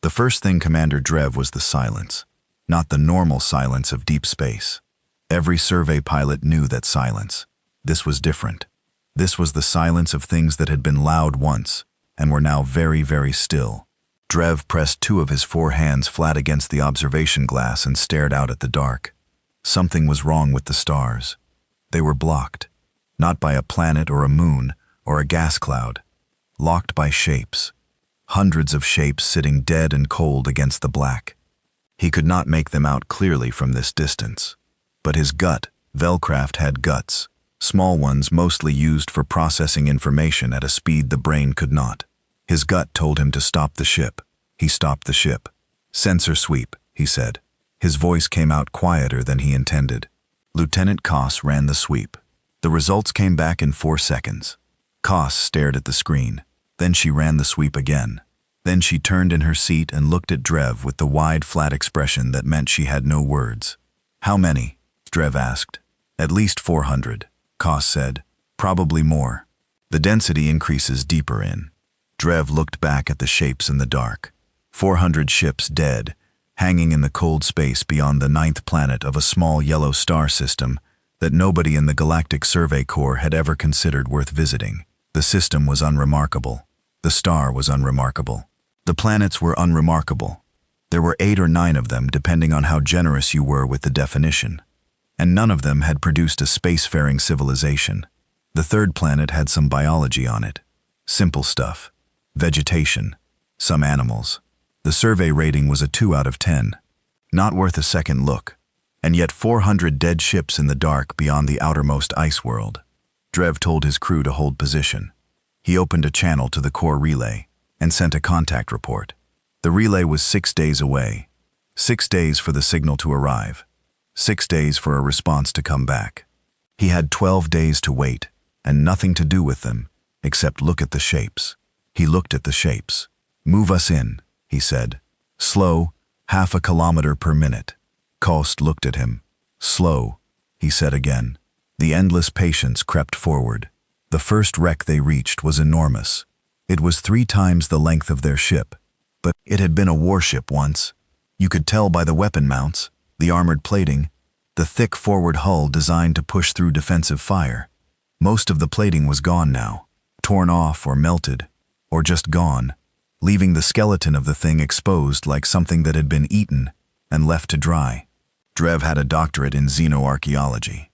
The first thing Commander Drev was the silence, not the normal silence of deep space. Every survey pilot knew that silence. This was different. This was the silence of things that had been loud once and were now very, very still. Drev pressed two of his four hands flat against the observation glass and stared out at the dark. Something was wrong with the stars. They were blocked, not by a planet or a moon or a gas cloud, locked by shapes. Hundreds of shapes sitting dead and cold against the black. He could not make them out clearly from this distance. But his gut, Velcraft had guts, small ones mostly used for processing information at a speed the brain could not. His gut told him to stop the ship. He stopped the ship. "Sensor sweep," he said. His voice came out quieter than he intended. Lieutenant Koss ran the sweep. The results came back in 4 seconds. Koss stared at the screen. Then she ran the sweep again. Then she turned in her seat and looked at Drev with the wide, flat expression that meant she had no words. "How many?" Drev asked. "At least 400, Koss said. "Probably more. The density increases deeper in." Drev looked back at the shapes in the dark. 400 ships dead, hanging in the cold space beyond the 9th planet of a small yellow star system that nobody in the Galactic Survey Corps had ever considered worth visiting. The system was unremarkable. The star was unremarkable. The planets were unremarkable. There were 8 or 9 of them, depending on how generous you were with the definition. And none of them had produced a spacefaring civilization. The 3rd planet had some biology on it. Simple stuff. Vegetation. Some animals. The survey rating was a 2 out of 10. Not worth a second look. And yet 400 dead ships in the dark beyond the outermost ice world. Drev told his crew to hold position. He opened a channel to the core relay and sent a contact report. The relay was 6 days away. 6 days for the signal to arrive. 6 days for a response to come back. He had 12 days to wait, and nothing to do with them, except look at the shapes. He looked at the shapes. "Move us in," he said. "Slow, 0.5 kilometer per minute." Kost looked at him. "Slow," he said again. The endless patience crept forward. The first wreck they reached was enormous. It was 3 times the length of their ship, but it had been a warship once. You could tell by the weapon mounts, the armored plating, the thick forward hull designed to push through defensive fire. Most of the plating was gone now, torn off or melted, or just gone, leaving the skeleton of the thing exposed like something that had been eaten and left to dry. Drev had a doctorate in xenoarchaeology.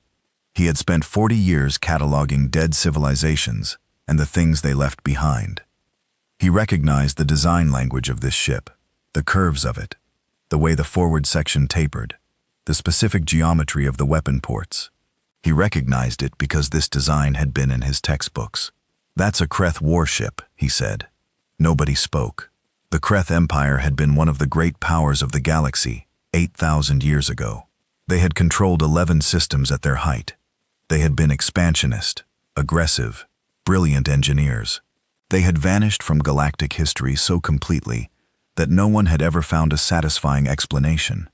He had spent 40 years cataloging dead civilizations and the things they left behind. He recognized the design language of this ship, the curves of it, the way the forward section tapered, the specific geometry of the weapon ports. He recognized it because this design had been in his textbooks. "That's a Kreth warship," he said. Nobody spoke. The Kreth Empire had been one of the great powers of the galaxy 8,000 years ago. They had controlled 11 systems at their height. They had been expansionist, aggressive, brilliant engineers. They had vanished from galactic history so completely that no one had ever found a satisfying explanation.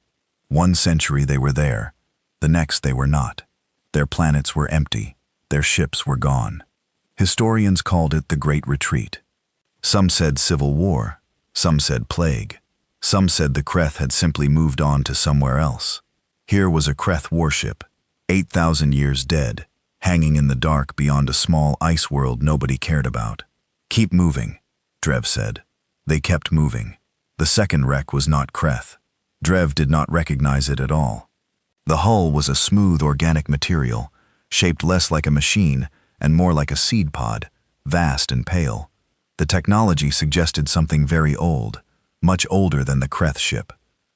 1 century they were there, the next they were not. Their planets were empty, their ships were gone. Historians called it the Great Retreat. Some said civil war, some said plague, some said the Kreth had simply moved on to somewhere else. Here was a Kreth warship, 8,000 years dead, hanging in the dark beyond a small ice world nobody cared about. "Keep moving," Drev said. They kept moving. The second wreck was not Kreth. Drev did not recognize it at all. The hull was a smooth organic material, shaped less like a machine and more like a seed pod, vast and pale. The technology suggested something very old, much older than the Kreth ship.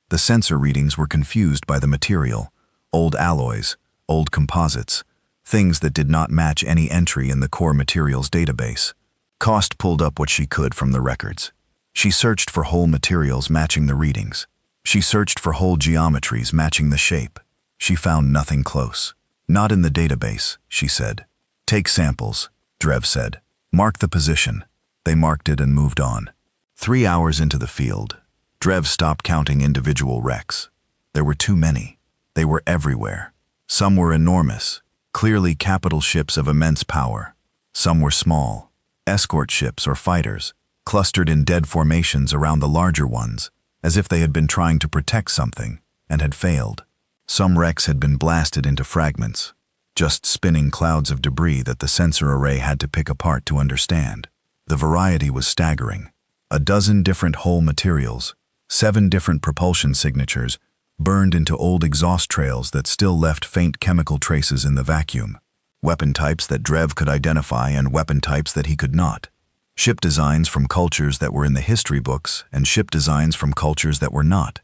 The sensor readings were confused by the material, old alloys, old composites, things that did not match any entry in the core materials database. Kost pulled up what she could from the records. She searched for whole materials matching the readings. She searched for whole geometries matching the shape. She found nothing close. "Not in the database," she said. "Take samples," Drev said. "Mark the position." They marked it and moved on. 3 hours into the field, Drev stopped counting individual wrecks. There were too many. They were everywhere. Some were enormous, clearly capital ships of immense power. Some were small, escort ships or fighters, clustered in dead formations around the larger ones, as if they had been trying to protect something and had failed. Some wrecks had been blasted into fragments, just spinning clouds of debris that the sensor array had to pick apart to understand. The variety was staggering. A dozen different hull materials, 7 different propulsion signatures, burned into old exhaust trails that still left faint chemical traces in the vacuum. Weapon types that Drev could identify and weapon types that he could not. Ship designs from cultures that were in the history books and ship designs from cultures that were not,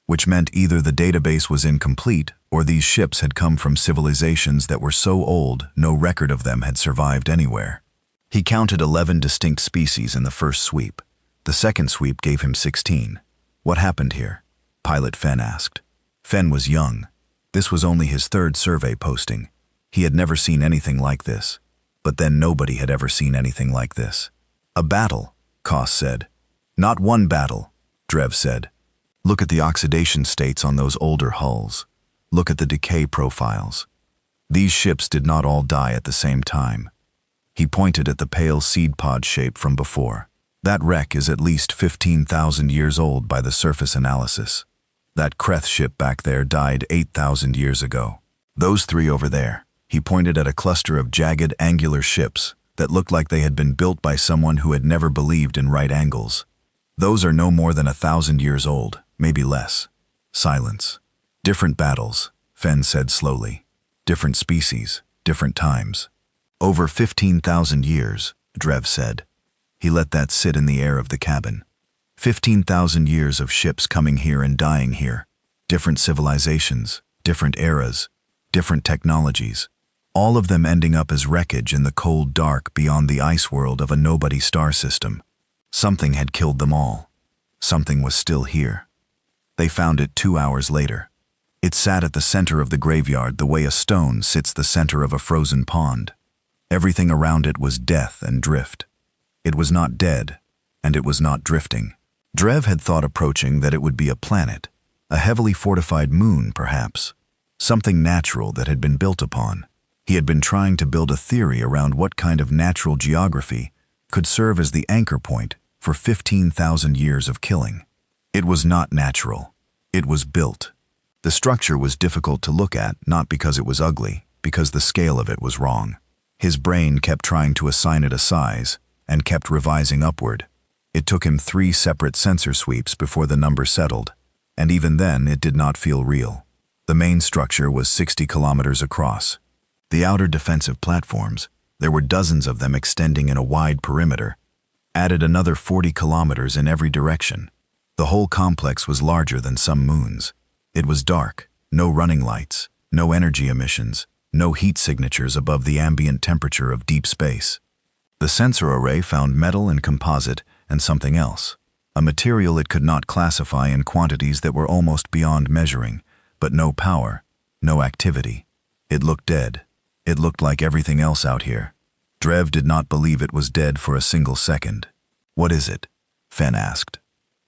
which meant either the database was incomplete or these ships had come from civilizations that were so old no record of them had survived anywhere. He counted 11 distinct species in the first sweep. The second sweep gave him 16. What happened here? Pilot Fen asked. Fen was young. This was only his 3rd survey posting. He had never seen anything like this. But then nobody had ever seen anything like this. A battle, Koss said. Not one battle, Drev said. Look at the oxidation states on those older hulls. Look at the decay profiles. These ships did not all die at the same time. He pointed at the pale seed pod shape from before. That wreck is at least 15,000 years old by the surface analysis. That Kreth ship back there died 8,000 years ago. Those 3 over there, he pointed at a cluster of jagged, angular ships that looked like they had been built by someone who had never believed in right angles. Those are no more than 1,000 years old, maybe less. Silence. Different battles, Fen said slowly. Different species, different times. Over 15,000 years, Drev said. He let that sit in the air of the cabin. 15,000 years of ships coming here and dying here. Different civilizations, different eras, different technologies. All of them ending up as wreckage in the cold dark beyond the ice world of a nobody star system. Something had killed them all. Something was still here. They found it 2 hours later. It sat at the center of the graveyard the way a stone sits the center of a frozen pond. Everything around it was death and drift. It was not dead, and it was not drifting. Drev had thought approaching that it would be a planet, a heavily fortified moon perhaps, something natural that had been built upon. He had been trying to build a theory around what kind of natural geography could serve as the anchor point for 15,000 years of killing. It was not natural. It was built. The structure was difficult to look at, not because it was ugly, because the scale of it was wrong. His brain kept trying to assign it a size and kept revising upward. It took him 3 separate sensor sweeps before the number settled, and even then it did not feel real. The main structure was 60 kilometers across. The outer defensive platforms, there were dozens of them extending in a wide perimeter, added another 40 kilometers in every direction. The whole complex was larger than some moons. It was dark, no running lights, no energy emissions, no heat signatures above the ambient temperature of deep space. The sensor array found metal and composite and something else, a material it could not classify in quantities that were almost beyond measuring, but no power, no activity. It looked dead. It looked like everything else out here. Drev did not believe it was dead for a single second. What is it? Fen asked.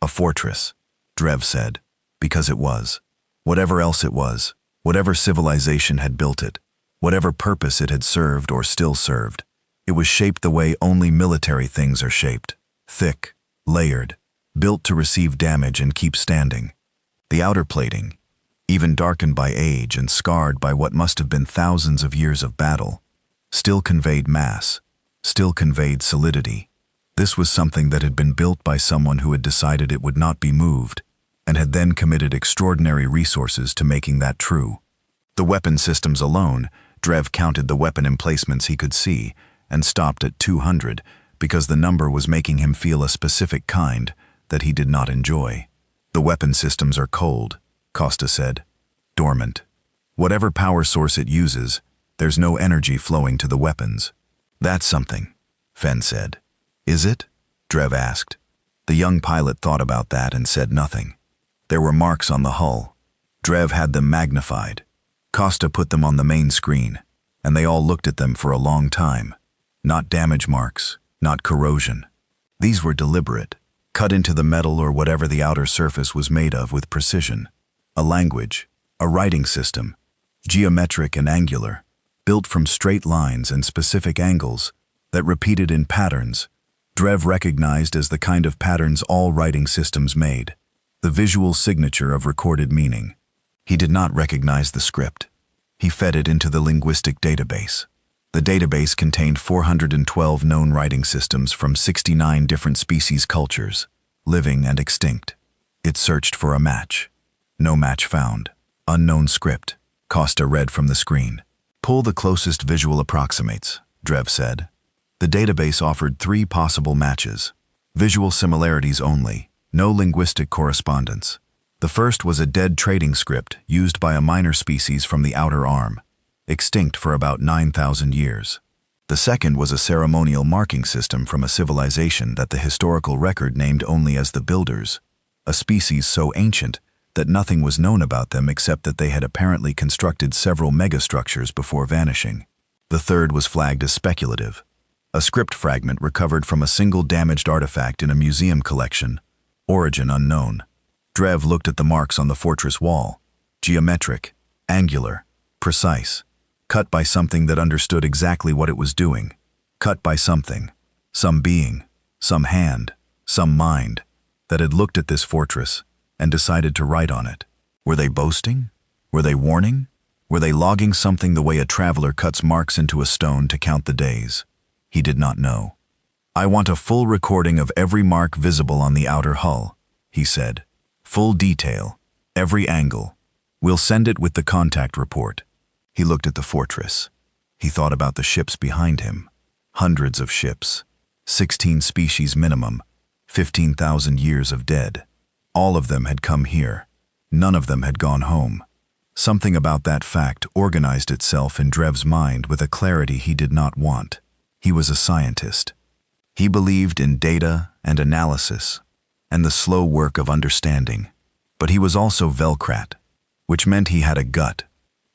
A fortress, Drev said, because it was. Whatever else it was, whatever civilization had built it, whatever purpose it had served or still served, it was shaped the way only military things are shaped. Thick, layered, built to receive damage and keep standing. The outer plating, even darkened by age and scarred by what must have been thousands of years of battle, still conveyed mass, still conveyed solidity. This was something that had been built by someone who had decided it would not be moved, and had then committed extraordinary resources to making that true. The weapon systems alone, Drev counted the weapon emplacements he could see, and stopped at 200, because the number was making him feel a specific kind that he did not enjoy. The weapon systems are cold, Costa said. Dormant. Whatever power source it uses, there's no energy flowing to the weapons. That's something, Fen said. Is it? Drev asked. The young pilot thought about that and said nothing. There were marks on the hull. Drev had them magnified. Costa put them on the main screen, and they all looked at them for a long time. Not damage marks, not corrosion. These were deliberate, cut into the metal or whatever the outer surface was made of with precision. A language, a writing system, geometric and angular, built from straight lines and specific angles that repeated in patterns. Drev recognized as the kind of patterns all writing systems made, the visual signature of recorded meaning. He did not recognize the script. He fed it into the linguistic database. The database contained 412 known writing systems from 69 different species cultures, living and extinct. It searched for a match. No match found. Unknown script. Costa read from the screen. Pull the closest visual approximates, Drev said. The database offered 3 possible matches. Visual similarities only, no linguistic correspondence. The first was a dead trading script used by a minor species from the outer arm, extinct for about 9,000 years. The second was a ceremonial marking system from a civilization that the historical record named only as the Builders, a species so ancient that nothing was known about them except that they had apparently constructed several megastructures before vanishing. The third was flagged as speculative, a script fragment recovered from a single damaged artifact in a museum collection, origin unknown. Drev looked at the marks on the fortress wall, geometric, angular, precise, cut by something that understood exactly what it was doing, cut by something, some being, some hand, some mind, that had looked at this fortress and decided to write on it. Were they boasting? Were they warning? Were they logging something the way a traveler cuts marks into a stone to count the days? He did not know. "I want a full recording of every mark visible on the outer hull," he said. "Full detail, every angle. We'll send it with the contact report." He looked at the fortress. He thought about the ships behind him. Hundreds of ships. 16 species minimum. 15,000 years of dead. All of them had come here. None of them had gone home. Something about that fact organized itself in Drev's mind with a clarity he did not want. He was a scientist. He believed in data and analysis and the slow work of understanding. But he was also Velkrat, which meant he had a gut,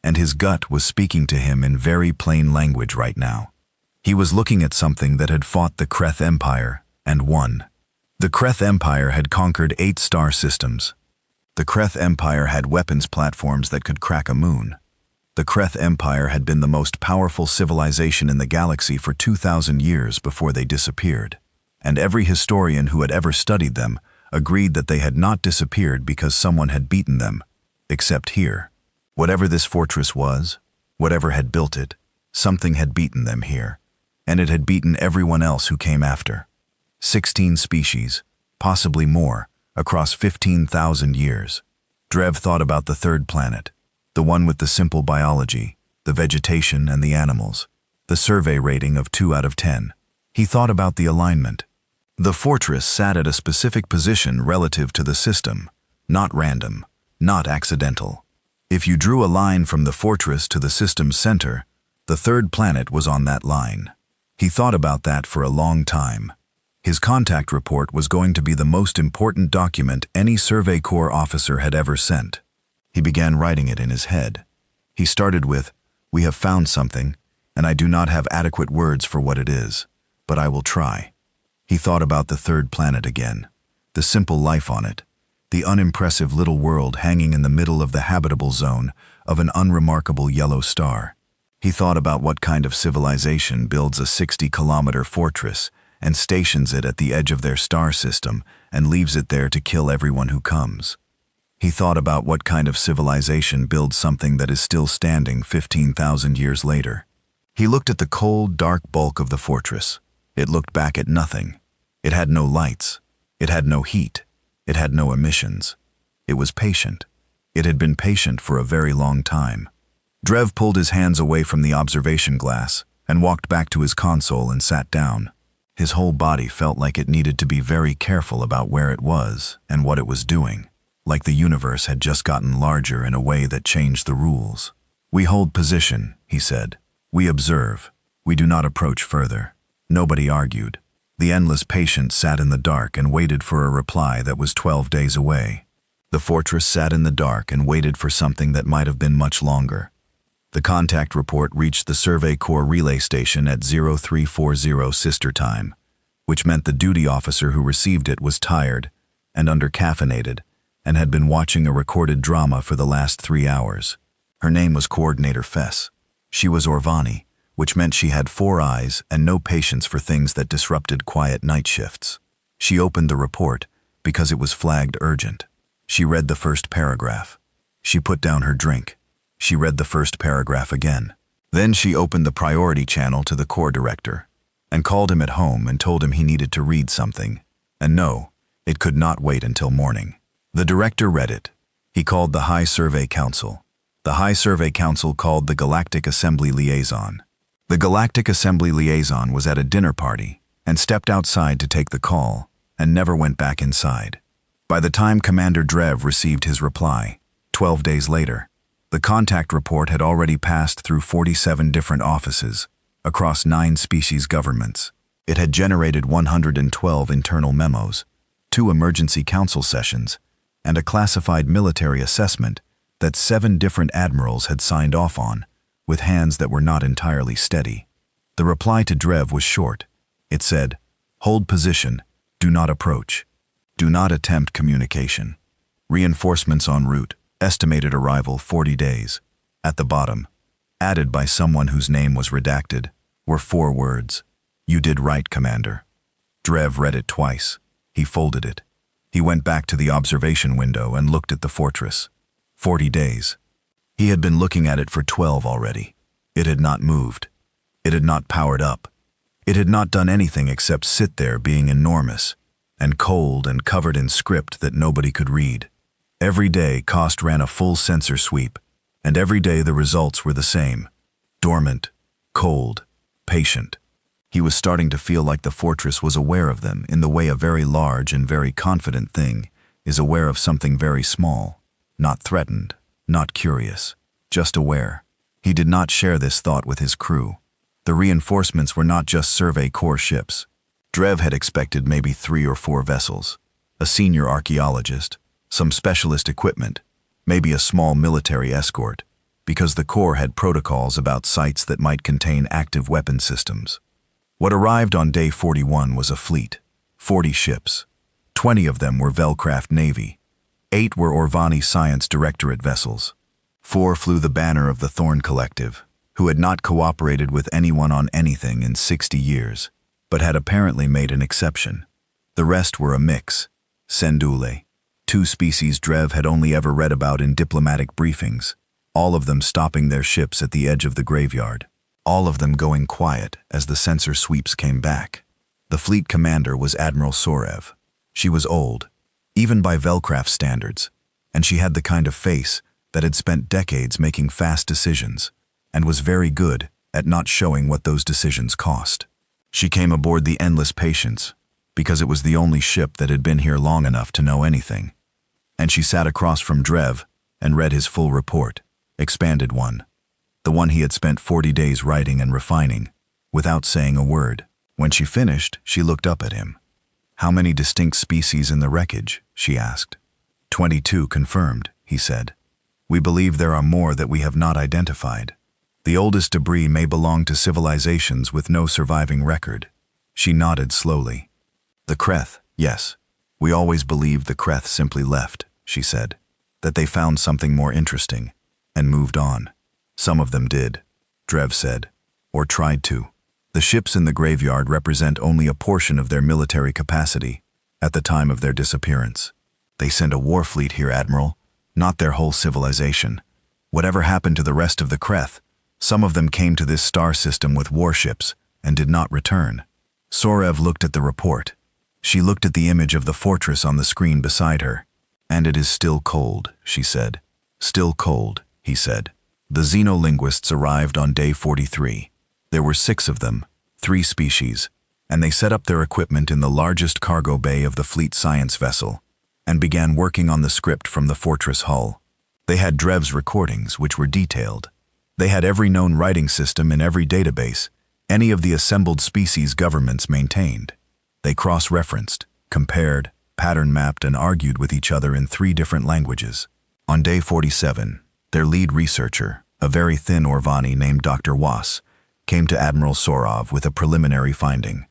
and his gut was speaking to him in very plain language right now. He was looking at something that had fought the Kreth Empire and won. The Kreth Empire had conquered 8 star systems. The Kreth Empire had weapons platforms that could crack a moon. The Kreth Empire had been the most powerful civilization in the galaxy for 2,000 years before they disappeared, and every historian who had ever studied them agreed that they had not disappeared because someone had beaten them, except here. Whatever this fortress was, whatever had built it, something had beaten them here, and it had beaten everyone else who came after. 16 species, possibly more, across 15,000 years. Drev thought about the third planet, the one with the simple biology, the vegetation and the animals, the survey rating of 2 out of 10. He thought about the alignment. The fortress sat at a specific position relative to the system, not random, not accidental. If you drew a line from the fortress to the system's center, the third planet was on that line. He thought about that for a long time. His contact report was going to be the most important document any Survey Corps officer had ever sent. He began writing it in his head. He started with, "We have found something, and I do not have adequate words for what it is, but I will try." He thought about the third planet again, the simple life on it, the unimpressive little world hanging in the middle of the habitable zone of an unremarkable yellow star. He thought about what kind of civilization builds a 60-kilometer fortress and stations it at the edge of their star system and leaves it there to kill everyone who comes. He thought about what kind of civilization builds something that is still standing 15,000 years later. He looked at the cold, dark bulk of the fortress. It looked back at nothing. It had no lights. It had no heat. It had no emissions. It was patient. It had been patient for a very long time. Drev pulled his hands away from the observation glass and walked back to his console and sat down. His whole body felt like it needed to be very careful about where it was and what it was doing, like the universe had just gotten larger in a way that changed the rules. "We hold position," he said. "We observe. We do not approach further." Nobody argued. The endless patient sat in the dark and waited for a reply that was 12 days away. The fortress sat in the dark and waited for something that might have been much longer. The contact report reached the Survey Corps relay station at 0340 sister time, which meant the duty officer who received it was tired and under-caffeinated and had been watching a recorded drama for the last 3 hours. Her name was Coordinator Fess. She was Orvani, which meant she had 4 eyes and no patience for things that disrupted quiet night shifts. She opened the report because it was flagged urgent. She read the first paragraph. She put down her drink. She read the first paragraph again. Then she opened the priority channel to the Corps director and called him at home and told him he needed to read something. And no, it could not wait until morning. The director read it. He called the High Survey Council. The High Survey Council called the Galactic Assembly Liaison. The Galactic Assembly Liaison was at a dinner party and stepped outside to take the call and never went back inside. By the time Commander Drev received his reply, 12 days later, the contact report had already passed through 47 different offices across 9 species governments. It had generated 112 internal memos, 2 emergency council sessions, and a classified military assessment that 7 different admirals had signed off on, with hands that were not entirely steady. The reply to Drev was short. It said, "Hold position, do not approach. Do not attempt communication. Reinforcements en route, estimated arrival 40 days. At the bottom, added by someone whose name was redacted, were 4 words. You did right, Commander." Drev read it twice. He folded it. He went back to the observation window and looked at the fortress. 40 days. He had been looking at it for 12 already. It had not moved. It had not powered up. It had not done anything except sit there being enormous and cold and covered in script that nobody could read. Every day, Cost ran a full sensor sweep, and every day the results were the same. Dormant, cold, patient. He was starting to feel like the fortress was aware of them in the way a very large and very confident thing is aware of something very small. Not threatened, not curious, just aware. He did not share this thought with his crew. The reinforcements were not just Survey Corps ships. Drev had expected maybe 3 or 4 vessels, a senior archaeologist, some specialist equipment, maybe a small military escort, because the Corps had protocols about sites that might contain active weapon systems. What arrived on day 41 was a fleet, 40 ships. 20 of them were Velcraft Navy. 8 were Orvani Science Directorate vessels. 4 flew the banner of the Thorn Collective, who had not cooperated with anyone on anything in 60 years, but had apparently made an exception. The rest were a mix. Sendule, 2 species Drev had only ever read about in diplomatic briefings, all of them stopping their ships at the edge of the graveyard, all of them going quiet as the sensor sweeps came back. The fleet commander was Admiral Sorev. She was old, even by Velcraft standards, and she had the kind of face that had spent decades making fast decisions and was very good at not showing what those decisions cost. She came aboard the Endless Patience because it was the only ship that had been here long enough to know anything. And she sat across from Drev and read his full report, expanded one, the one he had spent 40 days writing and refining, without saying a word. When she finished, she looked up at him. "How many distinct species in the wreckage?" she asked. 22 confirmed, he said. "We believe there are more that we have not identified. The oldest debris may belong to civilizations with no surviving record." She nodded slowly. "The Kreth, yes. We always believed the Kreth simply left," she said, "that they found something more interesting and moved on." "Some of them did," Drev said, "or tried to. The ships in the graveyard represent only a portion of their military capacity at the time of their disappearance. They sent a war fleet here, Admiral, not their whole civilization. Whatever happened to the rest of the Kreth, some of them came to this star system with warships and did not return." Sorev looked at the report. She looked at the image of the fortress on the screen beside her. "And it is still cold," she said. "Still cold," he said. The xenolinguists arrived on day 43. There were 6 of them, 3 species, and they set up their equipment in the largest cargo bay of the fleet science vessel and began working on the script from the fortress hull. They had Drev's recordings, which were detailed. They had every known writing system in every database any of the assembled species governments maintained. They cross-referenced, compared, pattern-mapped, and argued with each other in 3 different languages. On day 47, their lead researcher, a very thin Orvani named Dr. Was, came to Admiral Sorov with a preliminary finding.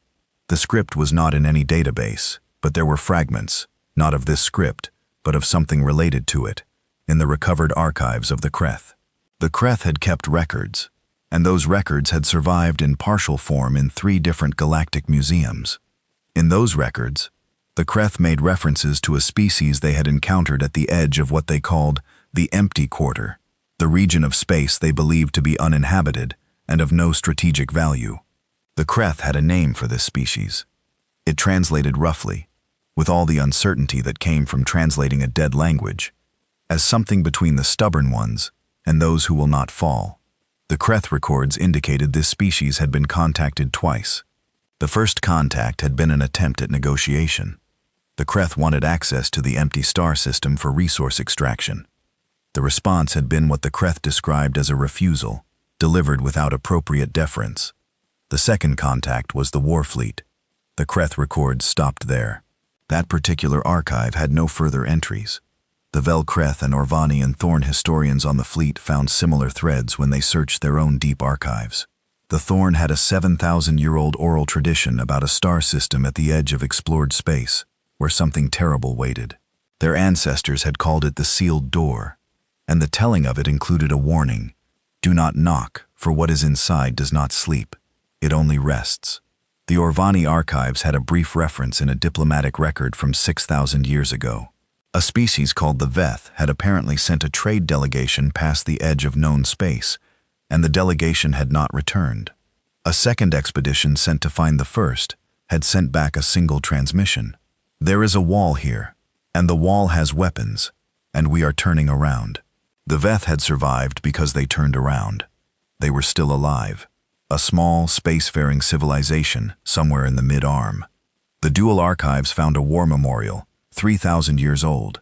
The script was not in any database, but there were fragments, not of this script, but of something related to it, in the recovered archives of the Kreth. The Kreth had kept records, and those records had survived in partial form in 3 different galactic museums. In those records, the Kreth made references to a species they had encountered at the edge of what they called the empty quarter, the region of space they believed to be uninhabited and of no strategic value. The Kreth had a name for this species. It translated roughly, with all the uncertainty that came from translating a dead language, as something between the stubborn ones and those who will not fall. The Kreth records indicated this species had been contacted twice. The first contact had been an attempt at negotiation. The Kreth wanted access to the empty star system for resource extraction. The response had been what the Kreth described as a refusal, delivered without appropriate deference. The second contact was the war fleet. The Kreth records stopped there. That particular archive had no further entries. The Vel Kreth and Orvani and Thorn historians on the fleet found similar threads when they searched their own deep archives. The Thorn had a 7,000-year-old oral tradition about a star system at the edge of explored space, where something terrible waited. Their ancestors had called it the sealed door, and the telling of it included a warning: do not knock, for what is inside does not sleep. It only rests. The Orvani archives had a brief reference in a diplomatic record from 6,000 years ago. A species called the Veth had apparently sent a trade delegation past the edge of known space, and the delegation had not returned. A second expedition sent to find the first had sent back a single transmission. There is a wall here, and the wall has weapons, and we are turning around. The Veth had survived because they turned around. They were still alive. A small, spacefaring civilization somewhere in the mid-arm. The dual archives found a war memorial, 3,000 years old.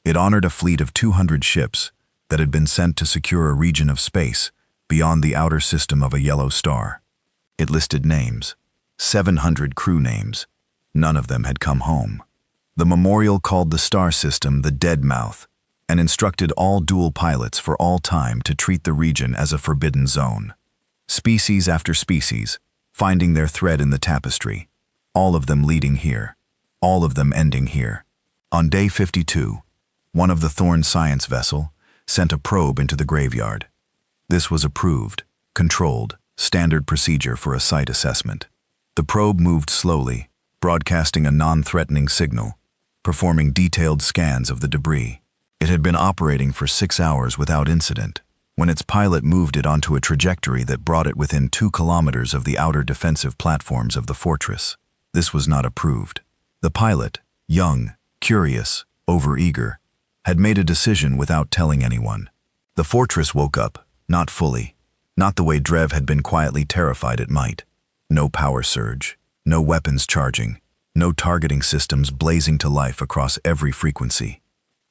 It honored a fleet of 200 ships that had been sent to secure a region of space beyond the outer system of a yellow star. It listed names, 700 crew names. None of them had come home. The memorial called the star system the Dead Mouth and instructed all dual pilots for all time to treat the region as a forbidden zone. Species after species, finding their thread in the tapestry, all of them leading here, all of them ending here. On day 52, one of the Thorn science vessel sent a probe into the graveyard. This was approved, controlled, standard procedure for a site assessment. The probe moved slowly, broadcasting a non-threatening signal, performing detailed scans of the debris. It had been operating for 6 hours without incident, when its pilot moved it onto a trajectory that brought it within 2 kilometers of the outer defensive platforms of the fortress. This was not approved. The pilot, young, curious, overeager, had made a decision without telling anyone. The fortress woke up, not fully, not the way Drev had been quietly terrified it might. No power surge, no weapons charging, no targeting systems blazing to life across every frequency.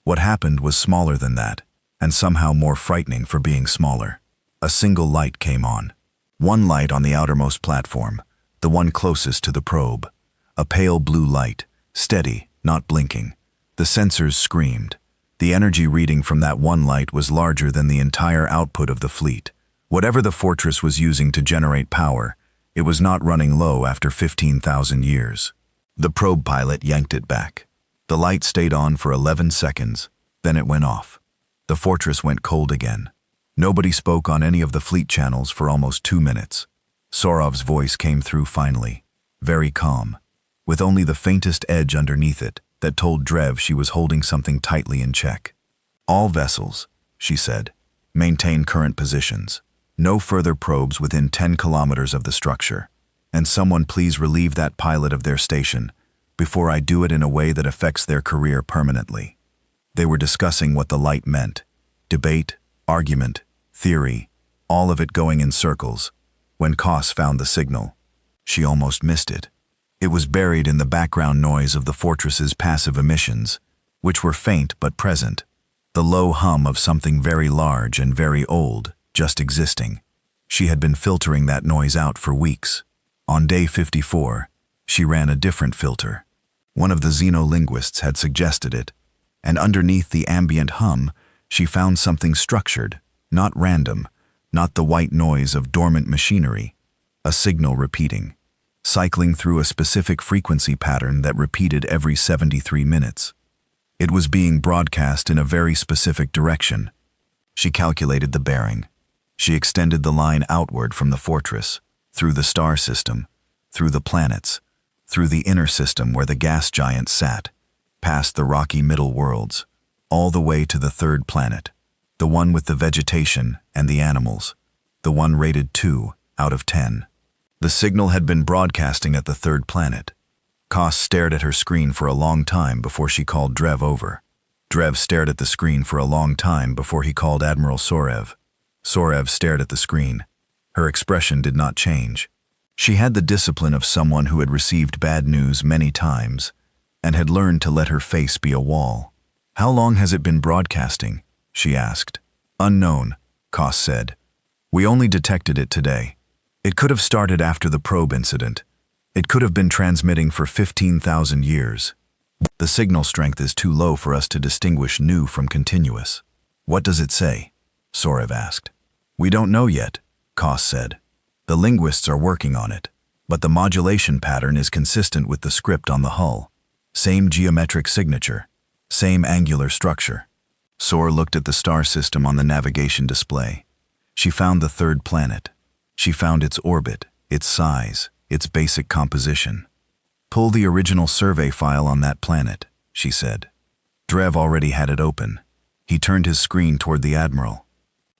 What happened was smaller than that, and somehow more frightening for being smaller. A single light came on. One light on the outermost platform, the one closest to the probe. A pale blue light, steady, not blinking. The sensors screamed. The energy reading from that one light was larger than the entire output of the fleet. Whatever the fortress was using to generate power, it was not running low after 15,000 years. The probe pilot yanked it back. The light stayed on for 11 seconds, then it went off. The fortress went cold again. Nobody spoke on any of the fleet channels for almost 2 minutes. Sorov's voice came through finally, very calm, with only the faintest edge underneath it that told Drev she was holding something tightly in check. All vessels, she said, maintain current positions. No further probes within 10 kilometers of the structure. And someone please relieve that pilot of their station before I do it in a way that affects their career permanently. They were discussing what the light meant. Debate, argument, theory, all of it going in circles, when Koss found the signal. She almost missed it. It was buried in the background noise of the fortress's passive emissions, which were faint but present. The low hum of something very large and very old, just existing. She had been filtering that noise out for weeks. On day 54, she ran a different filter. One of the xenolinguists had suggested it, and underneath the ambient hum, she found something structured, not random, not the white noise of dormant machinery, a signal repeating, cycling through a specific frequency pattern that repeated every 73 minutes. It was being broadcast in a very specific direction. She calculated the bearing. She extended the line outward from the fortress, through the star system, through the planets, through the inner system where the gas giants sat, past the rocky middle worlds, all the way to the third planet, the one with the vegetation and the animals, the one rated 2 out of 10. The signal had been broadcasting at the third planet. Koss stared at her screen for a long time before she called Drev over. Drev stared at the screen for a long time before he called Admiral Sorev. Sorev stared at the screen. Her expression did not change. She had the discipline of someone who had received bad news many times and had learned to let her face be a wall. "How long has it been broadcasting?" she asked. "Unknown," Koss said. "We only detected it today. It could have started after the probe incident. It could have been transmitting for 15,000 years. The signal strength is too low for us to distinguish new from continuous." "What does it say?" Sorev asked. "We don't know yet," Koss said. "The linguists are working on it, but the modulation pattern is consistent with the script on the hull. Same geometric signature, same angular structure." Sor looked at the star system on the navigation display. She found the third planet. She found its orbit, its size, its basic composition. "Pull the original survey file on that planet," she said. Drev already had it open. He turned his screen toward the Admiral.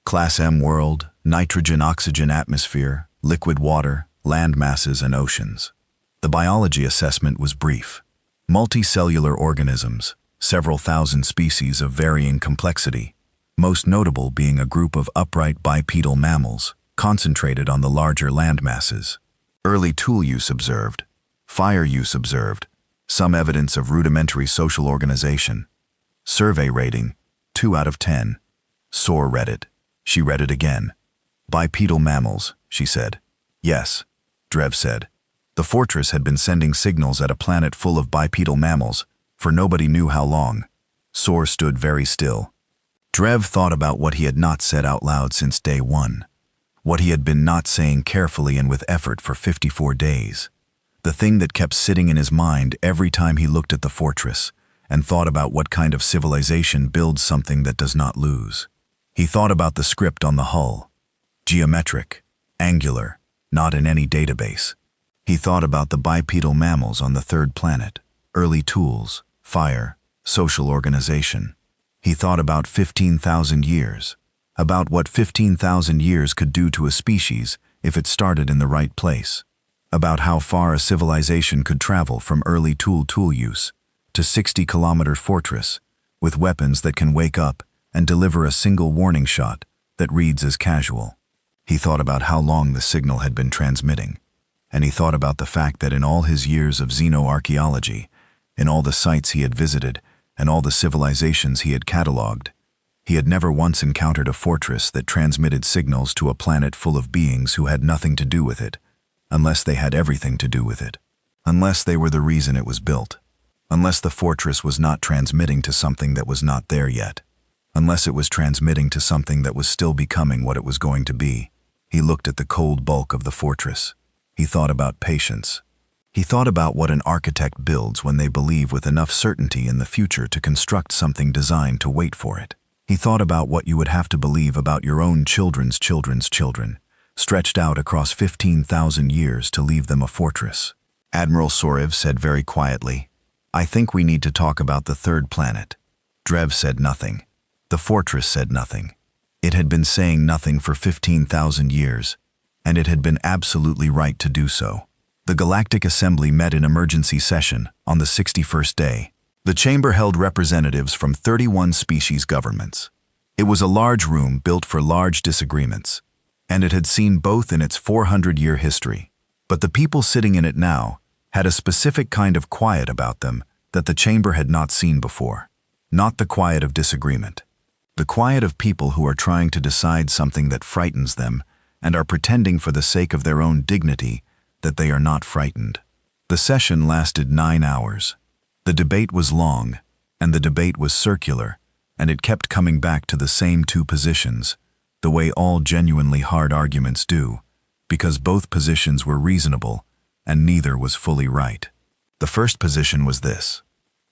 Class M world, nitrogen-oxygen atmosphere, liquid water, land masses and oceans. The biology assessment was brief. Multicellular organisms, several thousand species of varying complexity, most notable being a group of upright bipedal mammals, concentrated on the larger land masses. Early tool use observed. Fire use observed. Some evidence of rudimentary social organization. Survey rating, 2 out of 10. Sor read it. She read it again. "Bipedal mammals," she said. "Yes," Drev said. The fortress had been sending signals at a planet full of bipedal mammals for nobody knew how long. Sor stood very still. Drev thought about what he had not said out loud since day one. What he had been not saying carefully and with effort for 54 days. The thing that kept sitting in his mind every time he looked at the fortress and thought about what kind of civilization builds something that does not lose. He thought about the script on the hull. Geometric, angular, not in any database. He thought about the bipedal mammals on the third planet, early tools, fire, social organization. He thought about 15,000 years, about what 15,000 years could do to a species if it started in the right place, about how far a civilization could travel from early tool use to 60-kilometer fortress with weapons that can wake up and deliver a single warning shot that reads as casual. He thought about how long the signal had been transmitting, and he thought about the fact that in all his years of xenoarchaeology, in all the sites he had visited and all the civilizations he had catalogued, he had never once encountered a fortress that transmitted signals to a planet full of beings who had nothing to do with it, unless they had everything to do with it, unless they were the reason it was built, unless the fortress was not transmitting to something that was not there yet, unless it was transmitting to something that was still becoming what it was going to be. He looked at the cold bulk of the fortress. He thought about patience. He thought about what an architect builds when they believe with enough certainty in the future to construct something designed to wait for it. He thought about what you would have to believe about your own children's children's children, stretched out across 15,000 years to leave them a fortress. Admiral Sorev said very quietly, "I think we need to talk about the third planet." Drev said nothing. The fortress said nothing. It had been saying nothing for 15,000 years, and it had been absolutely right to do so. The Galactic Assembly met in emergency session on the 61st day. The chamber held representatives from 31 species governments. It was a large room built for large disagreements, and it had seen both in its 400-year history. But the people sitting in it now had a specific kind of quiet about them that the chamber had not seen before. Not the quiet of disagreement. The quiet of people who are trying to decide something that frightens them and are pretending for the sake of their own dignity that they are not frightened. The session lasted 9 hours. The debate was long, and the debate was circular, and it kept coming back to the same two positions, the way all genuinely hard arguments do, because both positions were reasonable, and neither was fully right. The first position was this: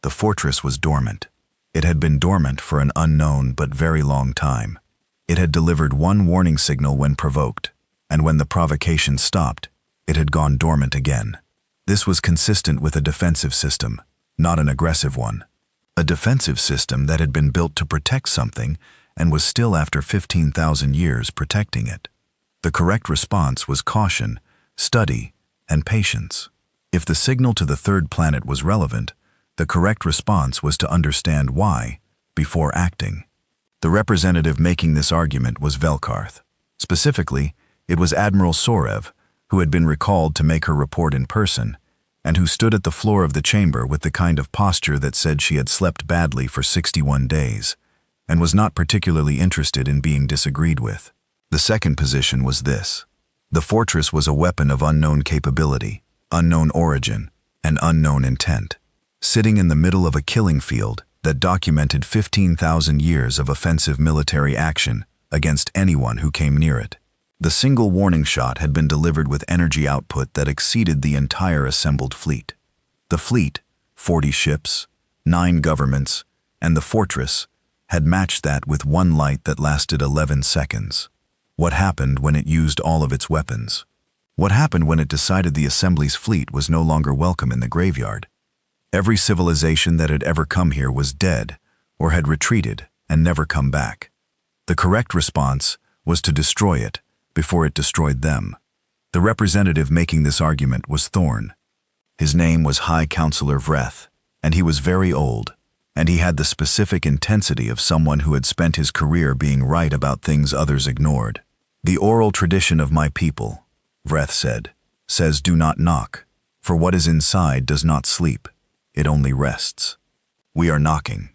the fortress was dormant. It had been dormant for an unknown but very long time. It had delivered one warning signal when provoked, and when the provocation stopped, it had gone dormant again. This was consistent with a defensive system, not an aggressive one. A defensive system that had been built to protect something and was still, after 15,000 years, protecting it. The correct response was caution, study, and patience. If the signal to the third planet was relevant, the correct response was to understand why before acting. The representative making this argument was Velkarth. Specifically, it was Admiral Sorev, who had been recalled to make her report in person, and who stood at the floor of the chamber with the kind of posture that said she had slept badly for 61 days, and was not particularly interested in being disagreed with. The second position was this. The fortress was a weapon of unknown capability, unknown origin, and unknown intent, sitting in the middle of a killing field that documented 15,000 years of offensive military action against anyone who came near it. The single warning shot had been delivered with energy output that exceeded the entire assembled fleet. The fleet, 40 ships, 9 governments, and the fortress had matched that with one light that lasted 11 seconds. What happened when it used all of its weapons? What happened when it decided the assembly's fleet was no longer welcome in the graveyard? Every civilization that had ever come here was dead or had retreated and never come back. The correct response was to destroy it before it destroyed them. The representative making this argument was Thorn. His name was High Counselor Vreth, and he was very old, and he had the specific intensity of someone who had spent his career being right about things others ignored. The oral tradition of my people, Vreth said, says do not knock, for what is inside does not sleep, it only rests. We are knocking.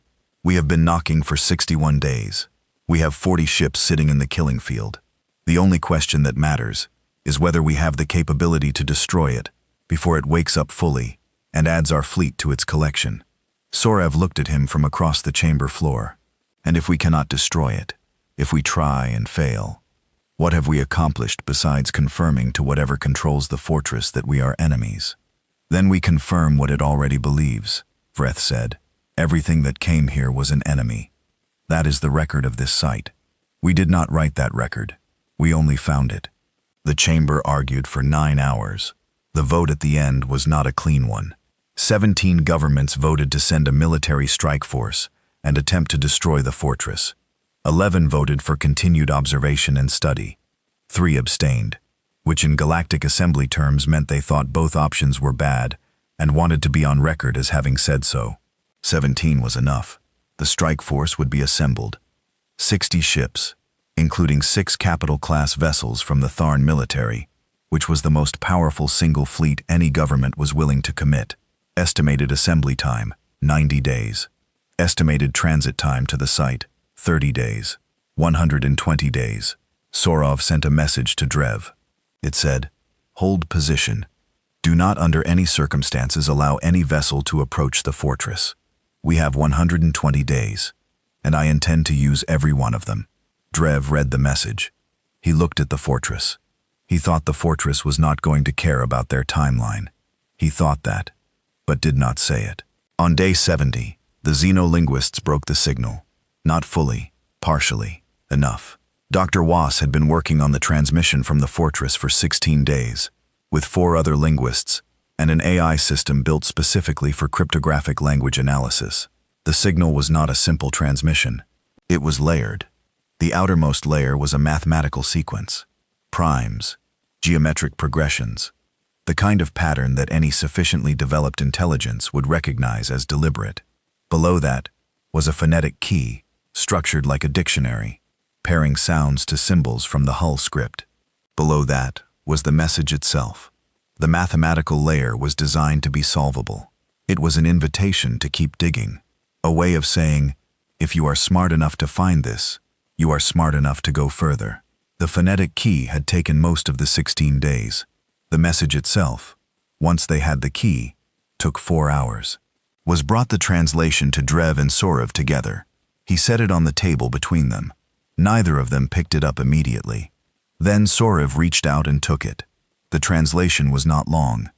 We have been knocking for 61 days. We have 40 ships sitting in the killing field. The only question that matters is whether we have the capability to destroy it before it wakes up fully and adds our fleet to its collection. Sorev looked at him from across the chamber floor. And if we cannot destroy it, if we try and fail, what have we accomplished besides confirming to whatever controls the fortress that we are enemies? Then we confirm what it already believes, Vreth said. Everything that came here was an enemy. That is the record of this site. We did not write that record. We only found it. The chamber argued for 9 hours. The vote at the end was not a clean one. 17 governments voted to send a military strike force and attempt to destroy the fortress. 11 voted for continued observation and study. 3 abstained, which in Galactic Assembly terms meant they thought both options were bad and wanted to be on record as having said so. 17 was enough. The strike force would be assembled. 60 ships, including 6 capital-class vessels from the Tharn military, which was the most powerful single fleet any government was willing to commit. Estimated assembly time, 90 days. Estimated transit time to the site, 30 days. 120 days. Sorov sent a message to Drev. It said, "Hold position. Do not under any circumstances allow any vessel to approach the fortress. We have 120 days, and I intend to use every one of them." Drev read the message. He looked at the fortress. He thought the fortress was not going to care about their timeline. He thought that, but did not say it. On day 70, the xenolinguists broke the signal. Not fully, partially, enough. Dr. Was had been working on the transmission from the fortress for 16 days, with 4 other linguists, and an AI system built specifically for cryptographic language analysis. The signal was not a simple transmission. It was layered. The outermost layer was a mathematical sequence. Primes, geometric progressions, the kind of pattern that any sufficiently developed intelligence would recognize as deliberate. Below that was a phonetic key, structured like a dictionary, pairing sounds to symbols from the Hull script. Below that was the message itself. The mathematical layer was designed to be solvable. It was an invitation to keep digging, a way of saying, if you are smart enough to find this, you are smart enough to go further. The phonetic key had taken most of the 16 days. The message itself, once they had the key, took 4 hours. Was brought the translation to Drev and Sorev together. He set it on the table between them. Neither of them picked it up immediately. Then Sorev reached out and took it. The translation was not long.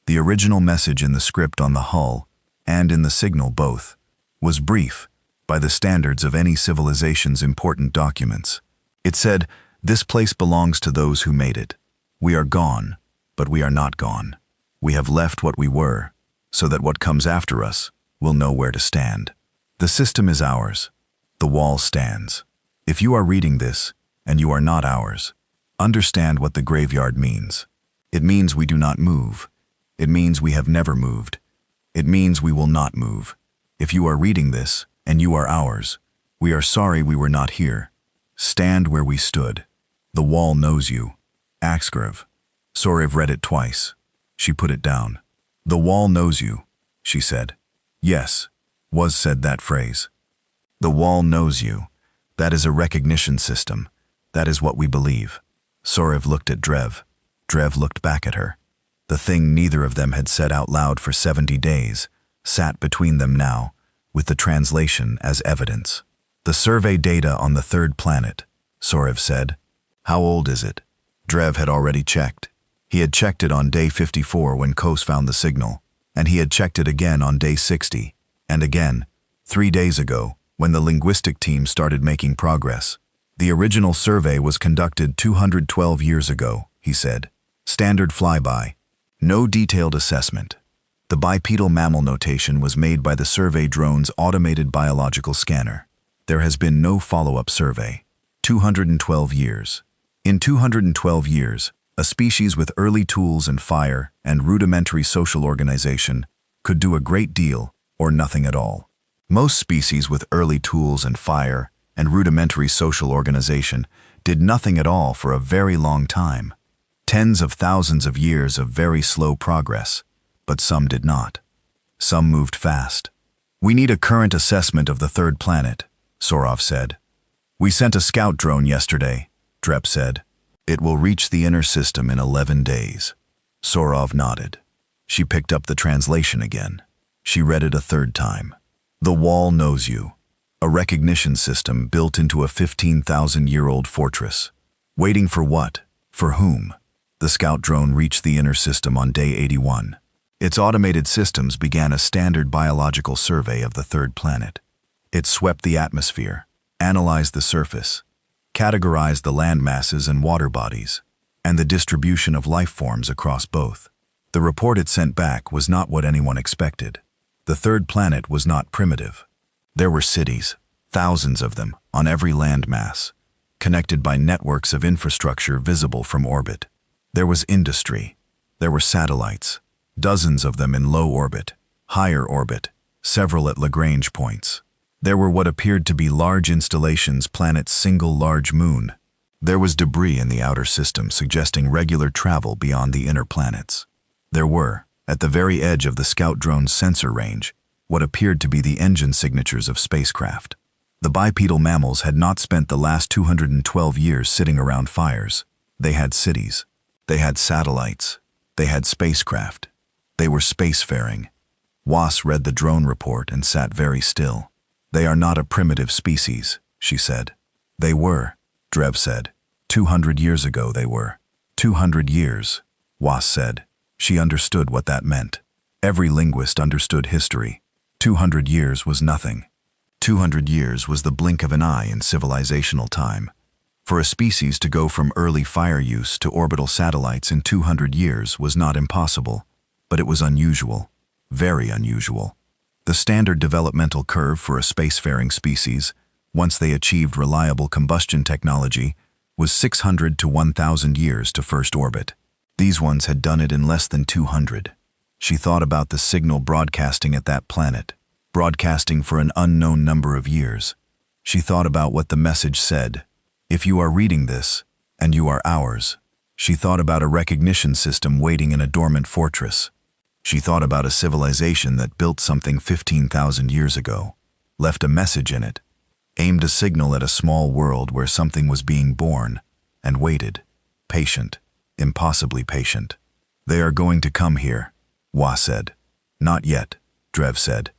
The original message in the script on the hull, and in the signal both, was brief, by the standards of any civilization's important documents. It said, "This place belongs to those who made it. We are gone, but we are not gone. We have left what we were, so that what comes after us will know where to stand. The system is ours. The wall stands. If you are reading this, and you are not ours, understand what the graveyard means. It means we do not move. It means we have never moved. It means we will not move. If you are reading this, and you are ours, we are sorry we were not here. Stand where we stood. The wall knows you." Axgrave. Sorev read it twice. She put it down. "The wall knows you," she said. "Yes," was said that phrase. "The wall knows you. That is a recognition system. That is what we believe." Sorev looked at Drev. Drev looked back at her. The thing neither of them had said out loud for 70 days sat between them now, with the translation as evidence. "The survey data on the third planet," Sorev said. "How old is it?" Drev had already checked. He had checked it on day 54 when Kos found the signal, and he had checked it again on day 60, and again, 3 days ago, when the linguistic team started making progress. "The original survey was conducted 212 years ago," he said. "Standard flyby. No detailed assessment. The bipedal mammal notation was made by the survey drone's automated biological scanner. There has been no follow-up survey. 212 years. In 212 years, a species with early tools and fire and rudimentary social organization could do a great deal or nothing at all. Most species with early tools and fire and rudimentary social organization did nothing at all for a very long time. Tens of thousands of years of very slow progress, but some did not. Some moved fast. "We need a current assessment of the third planet," Sorov said. "We sent a scout drone yesterday," Drep said. "It will reach the inner system in 11 days. Sorov nodded. She picked up the translation again. She read it a third time. "The wall knows you. A recognition system built into a 15,000-year-old fortress. Waiting for what? For whom?" The scout drone reached the inner system on day 81. Its automated systems began a standard biological survey of the third planet. It swept the atmosphere, analyzed the surface, categorized the land masses and water bodies, and the distribution of life forms across both. The report it sent back was not what anyone expected. The third planet was not primitive. There were cities, thousands of them, on every landmass, connected by networks of infrastructure visible from orbit. There was industry. There were satellites, dozens of them in low orbit, higher orbit, several at Lagrange points. There were what appeared to be large installations planet's single large moon. There was debris in the outer system suggesting regular travel beyond the inner planets. There were, at the very edge of the scout drone's sensor range, what appeared to be the engine signatures of spacecraft. The bipedal mammals had not spent the last 212 years sitting around fires. They had cities. They had satellites. They had spacecraft. They were spacefaring. Was read the drone report and sat very still. "They are not a primitive species," she said. "They were," Drev said. 200 years ago they were. 200 years, Was said. She understood what that meant. Every linguist understood history. 200 years was nothing. 200 years was the blink of an eye in civilizational time. For a species to go from early fire use to orbital satellites in 200 years was not impossible, but it was unusual, very unusual. The standard developmental curve for a spacefaring species, once they achieved reliable combustion technology, was 600 to 1,000 years to first orbit. These ones had done it in less than 200. She thought about the signal broadcasting at that planet, broadcasting for an unknown number of years. She thought about what the message said. "If you are reading this, and you are ours." She thought about a recognition system waiting in a dormant fortress. She thought about a civilization that built something 15,000 years ago, left a message in it, aimed a signal at a small world where something was being born, and waited, patient, impossibly patient. "They are going to come here," Was said. "Not yet," Drev said.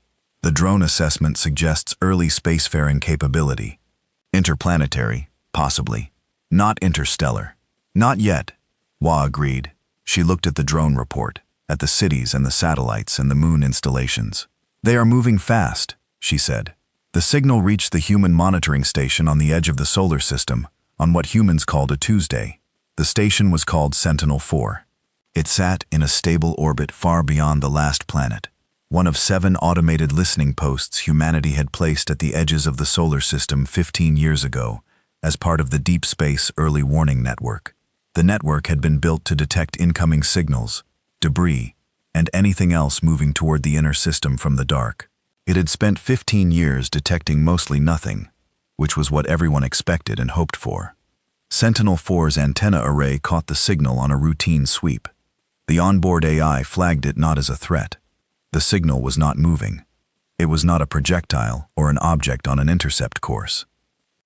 "The drone assessment suggests early spacefaring capability. Interplanetary, possibly. Not interstellar." "Not yet," Wa agreed. She looked at the drone report, at the cities and the satellites and the moon installations. "They are moving fast," she said. "The signal reached the human monitoring station on the edge of the solar system, on what humans called a Tuesday. The station was called Sentinel-4. It sat in a stable orbit far beyond the last planet, one of 7 automated listening posts humanity had placed at the edges of the solar system 15 years ago as part of the Deep Space Early Warning Network. The network had been built to detect incoming signals, debris, and anything else moving toward the inner system from the dark. It had spent 15 years detecting mostly nothing, which was what everyone expected and hoped for. Sentinel-4's antenna array caught the signal on a routine sweep. The onboard AI flagged it not as a threat. The signal was not moving. It was not a projectile or an object on an intercept course.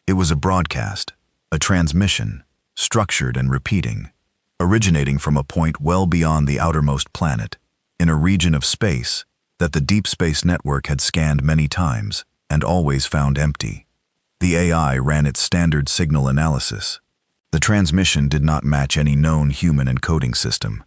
It was a broadcast, a transmission, structured and repeating, originating from a point well beyond the outermost planet, in a region of space that the Deep Space Network had scanned many times and always found empty. The AI ran its standard signal analysis. The transmission did not match any known human encoding system.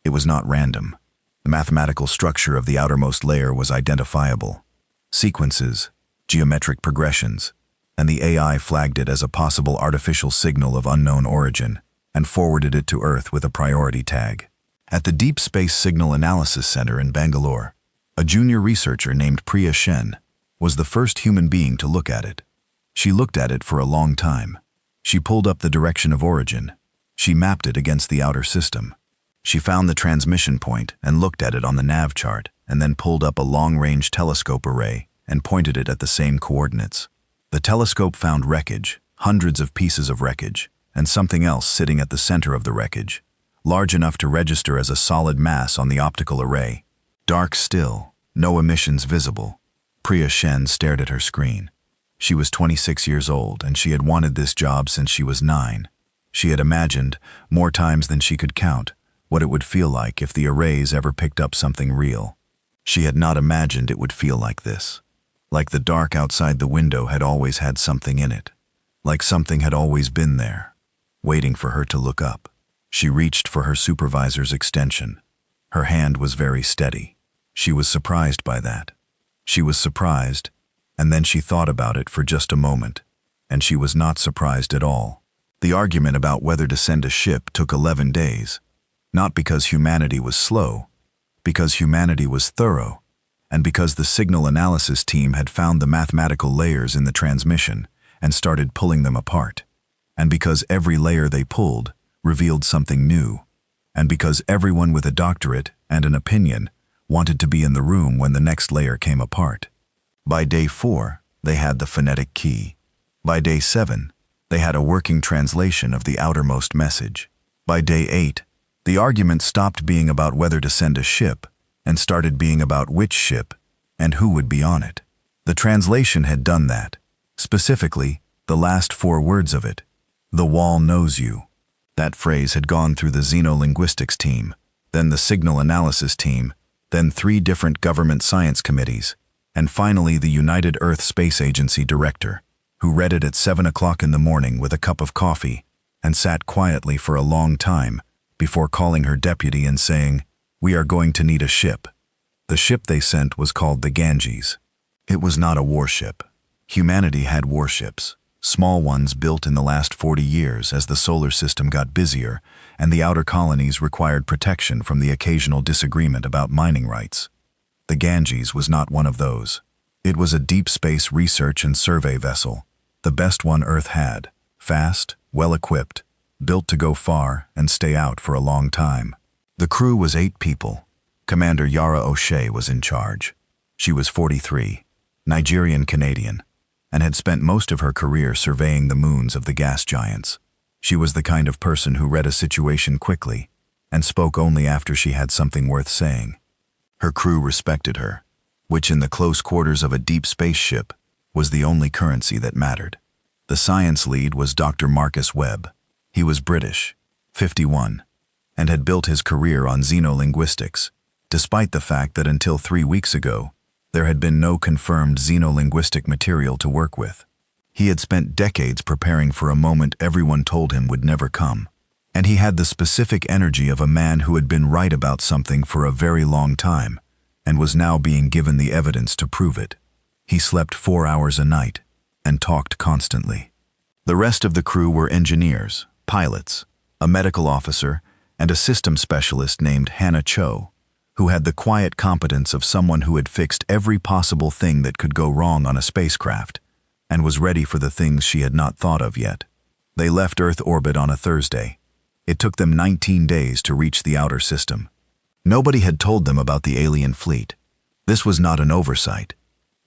It was not random. The mathematical structure of the outermost layer was identifiable. Sequences, geometric progressions, and the AI flagged it as a possible artificial signal of unknown origin and forwarded it to Earth with a priority tag. At the Deep Space Signal Analysis Center in Bangalore, a junior researcher named Priya Shen was the first human being to look at it. She looked at it for a long time. She pulled up the direction of origin. She mapped it against the outer system. She found the transmission point and looked at it on the nav chart, and then pulled up a long-range telescope array and pointed it at the same coordinates. The telescope found wreckage, hundreds of pieces of wreckage, and something else sitting at the center of the wreckage, large enough to register as a solid mass on the optical array. Dark still, no emissions visible. Priya Shen stared at her screen. She was 26 years old, and she had wanted this job since she was 9. She had imagined, more times than she could count, what it would feel like if the arrays ever picked up something real. She had not imagined it would feel like this. Like the dark outside the window had always had something in it. Like something had always been there, waiting for her to look up. She reached for her supervisor's extension. Her hand was very steady. She was surprised by that. She was surprised, and then she thought about it for just a moment, and she was not surprised at all. The argument about whether to send a ship took 11 days, not because humanity was slow, because humanity was thorough, and because the signal analysis team had found the mathematical layers in the transmission and started pulling them apart, and because every layer they pulled revealed something new, and because everyone with a doctorate and an opinion wanted to be in the room when the next layer came apart. By day 4, they had the phonetic key. By day 7, they had a working translation of the outermost message. By day 8, the argument stopped being about whether to send a ship and started being about which ship and who would be on it. The translation had done that. Specifically, the last 4 words of it. The wall knows you. That phrase had gone through the xenolinguistics team, then the signal analysis team, then 3 different government science committees, and finally the United Earth Space Agency director, who read it at 7 o'clock in the morning with a cup of coffee and sat quietly for a long time before calling her deputy and saying, "We are going to need a ship." The ship they sent was called the Ganges. It was not a warship. Humanity had warships, small ones built in the last 40 years as the solar system got busier and the outer colonies required protection from the occasional disagreement about mining rights. The Ganges was not one of those. It was a deep space research and survey vessel, the best one Earth had, fast, well-equipped, built to go far and stay out for a long time. The crew was 8 people. Commander Yara O'Shea was in charge. She was 43, Nigerian-Canadian, and had spent most of her career surveying the moons of the gas giants. She was the kind of person who read a situation quickly and spoke only after she had something worth saying. Her crew respected her, which in the close quarters of a deep spaceship was the only currency that mattered. The science lead was Dr. Marcus Webb. He was British, 51, and had built his career on xenolinguistics, despite the fact that until 3 weeks ago, there had been no confirmed xenolinguistic material to work with. He had spent decades preparing for a moment everyone told him would never come, and he had the specific energy of a man who had been right about something for a very long time and was now being given the evidence to prove it. He slept 4 hours a night and talked constantly. The rest of the crew were engineers, pilots, a medical officer, and a system specialist named Hannah Cho, who had the quiet competence of someone who had fixed every possible thing that could go wrong on a spacecraft, and was ready for the things she had not thought of yet. They left Earth orbit on a Thursday. It took them 19 days to reach the outer system. Nobody had told them about the alien fleet. This was not an oversight.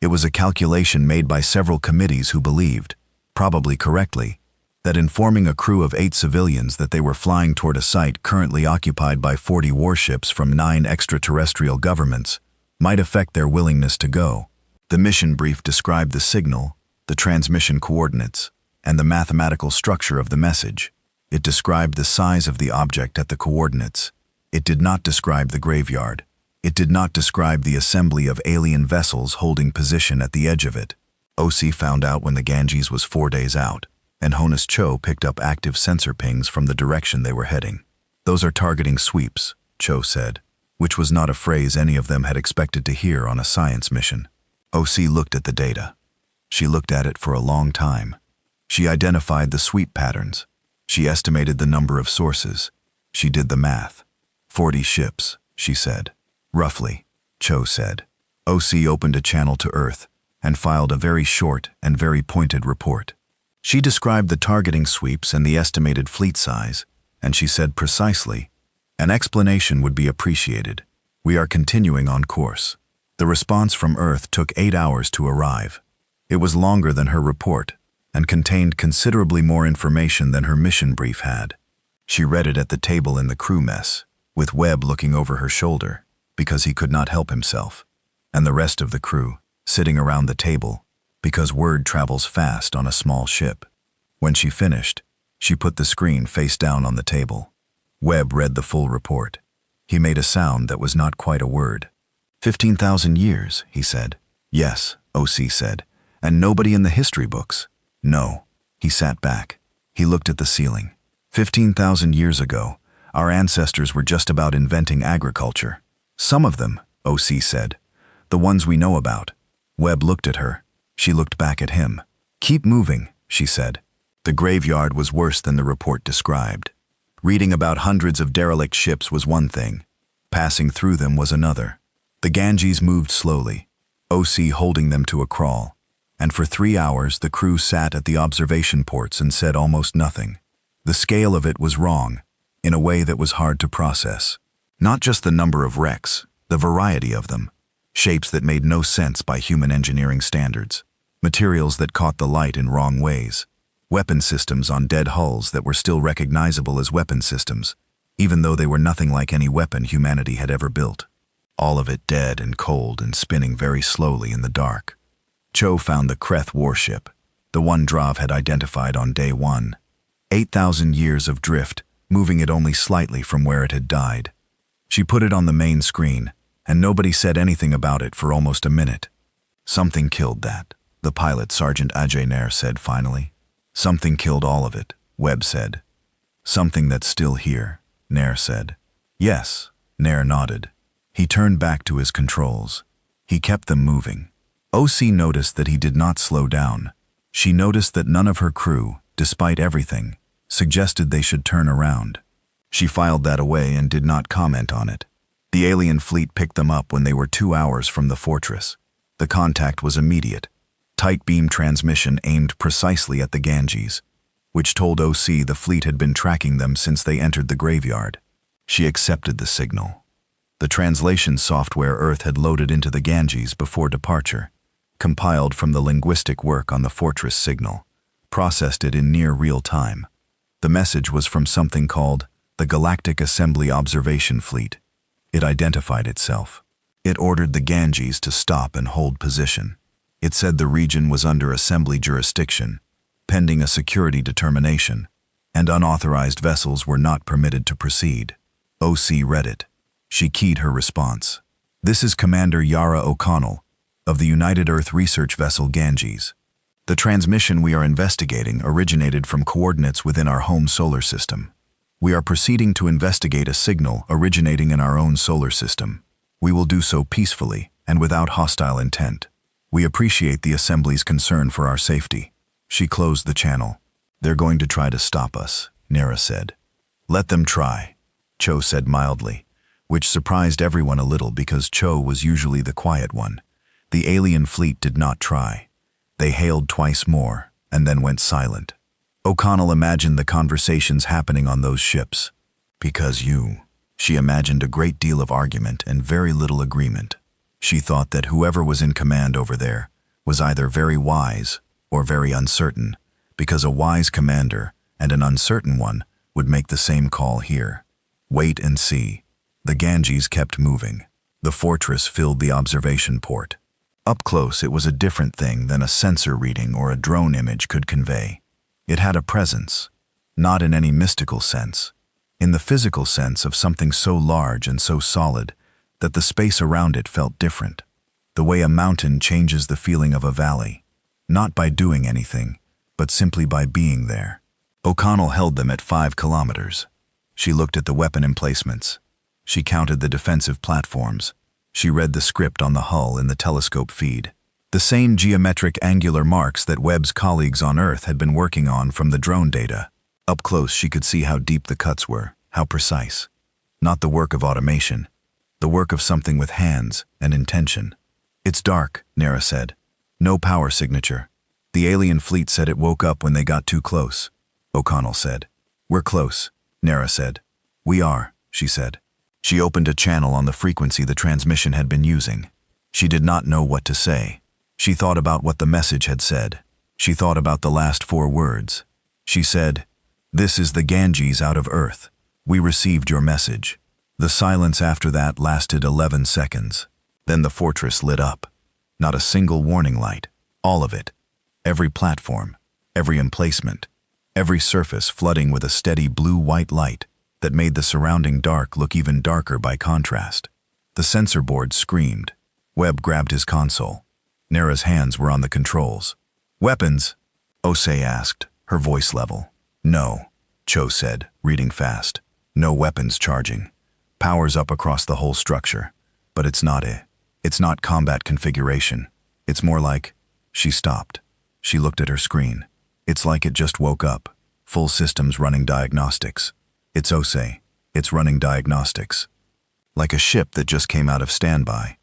It was a calculation made by several committees who believed, probably correctly, that informing a crew of 8 civilians that they were flying toward a site currently occupied by 40 warships from 9 extraterrestrial governments might affect their willingness to go. The mission brief described the signal, the transmission coordinates, and the mathematical structure of the message. It described the size of the object at the coordinates. It did not describe the graveyard. It did not describe the assembly of alien vessels holding position at the edge of it. OC found out when the Ganges was 4 days out, and Honus Cho picked up active sensor pings from the direction they were heading. "Those are targeting sweeps," Cho said, which was not a phrase any of them had expected to hear on a science mission. OC looked at the data. She looked at it for a long time. She identified the sweep patterns. She estimated the number of sources. She did the math. 40 ships, she said. "Roughly," Cho said. OC opened a channel to Earth and filed a very short and very pointed report. She described the targeting sweeps and the estimated fleet size, and she said precisely, "An explanation would be appreciated. We are continuing on course." The response from Earth took 8 hours to arrive. It was longer than her report and contained considerably more information than her mission brief had. She read it at the table in the crew mess, with Webb looking over her shoulder, because he could not help himself, and the rest of the crew sitting around the table, because word travels fast on a small ship. When she finished, she put the screen face down on the table. Webb read the full report. He made a sound that was not quite a word. 15,000 years, he said. "Yes," OC said. "And nobody in the history books." "No." He sat back. He looked at the ceiling. 15,000 years ago, our ancestors were just about inventing agriculture. "Some of them," OC said. "The ones we know about." Webb looked at her. She looked back at him. "Keep moving," she said. The graveyard was worse than the report described. Reading about hundreds of derelict ships was one thing. Passing through them was another. The Ganges moved slowly, OC holding them to a crawl, and for 3 hours the crew sat at the observation ports and said almost nothing. The scale of it was wrong, in a way that was hard to process. Not just the number of wrecks, the variety of them. Shapes that made no sense by human engineering standards. Materials that caught the light in wrong ways. Weapon systems on dead hulls that were still recognizable as weapon systems, even though they were nothing like any weapon humanity had ever built. All of it dead and cold and spinning very slowly in the dark. Cho found the Kreth warship, the one Drav had identified on day 1. 8,000 years of drift, moving it only slightly from where it had died. She put it on the main screen, and nobody said anything about it for almost a minute. "Something killed that," the pilot, Sergeant Ajay Nair, said finally. "Something killed all of it," Webb said. "Something that's still here," Nair said. "Yes," Nair nodded. He turned back to his controls. He kept them moving. OC noticed that he did not slow down. She noticed that none of her crew, despite everything, suggested they should turn around. She filed that away and did not comment on it. The alien fleet picked them up when they were 2 hours from the fortress. The contact was immediate. Tight beam transmission aimed precisely at the Ganges, which told OC the fleet had been tracking them since they entered the graveyard. She accepted the signal. The translation software Earth had loaded into the Ganges before departure, compiled from the linguistic work on the fortress signal, processed it in near real time. The message was from something called the Galactic Assembly Observation Fleet. It identified itself. It ordered the Ganges to stop and hold position. It said the region was under assembly jurisdiction, pending a security determination, and unauthorized vessels were not permitted to proceed. OC read it. She keyed her response. "This is Commander Yara O'Connell of the United Earth Research Vessel Ganges. The transmission we are investigating originated from coordinates within our home solar system. We are proceeding to investigate a signal originating in our own solar system. We will do so peacefully and without hostile intent. We appreciate the Assembly's concern for our safety." She closed the channel. They're going to try to stop us, Nera said. Let them try, Cho said mildly, which surprised everyone a little because Cho was usually the quiet one. The alien fleet did not try. They hailed twice more, and then went silent. O'Connell imagined the conversations happening on those ships. Because she imagined a great deal of argument and very little agreement. She thought that whoever was in command over there was either very wise or very uncertain, because a wise commander and an uncertain one would make the same call here. Wait and see. The Ganges kept moving. The fortress filled the observation port. Up close, it was a different thing than a sensor reading or a drone image could convey. It had a presence, not in any mystical sense, in the physical sense of something so large and so solid that the space around it felt different. The way a mountain changes the feeling of a valley, not by doing anything, but simply by being there. O'Connell held them at 5 kilometers. She looked at the weapon emplacements. She counted the defensive platforms. She read the script on the hull in the telescope feed. The same geometric angular marks that Webb's colleagues on Earth had been working on from the drone data. Up close, she could see how deep the cuts were, how precise. Not the work of automation, the work of something with hands and intention. It's dark, Nera said. No power signature. The alien fleet said it woke up when they got too close, O'Connell said. We're close, Nera said. We are, she said. She opened a channel on the frequency the transmission had been using. She did not know what to say. She thought about what the message had said. She thought about the last 4 words. She said, "This is the Ganges out of Earth. We received your message." The silence after that lasted 11 seconds. Then the fortress lit up. Not a single warning light. All of it. Every platform, every emplacement, every surface flooding with a steady blue-white light that made the surrounding dark look even darker by contrast. The sensor board screamed. Webb grabbed his console. Nera's hands were on the controls. "Weapons?" Osei asked, her voice level. "No," Cho said, reading fast. "No weapons charging. Power's up across the whole structure. But it's not combat configuration. It's more like..." She stopped. She looked at her screen. "It's like it just woke up. Full systems running diagnostics. It's Osei. It's running diagnostics. Like a ship that just came out of standby."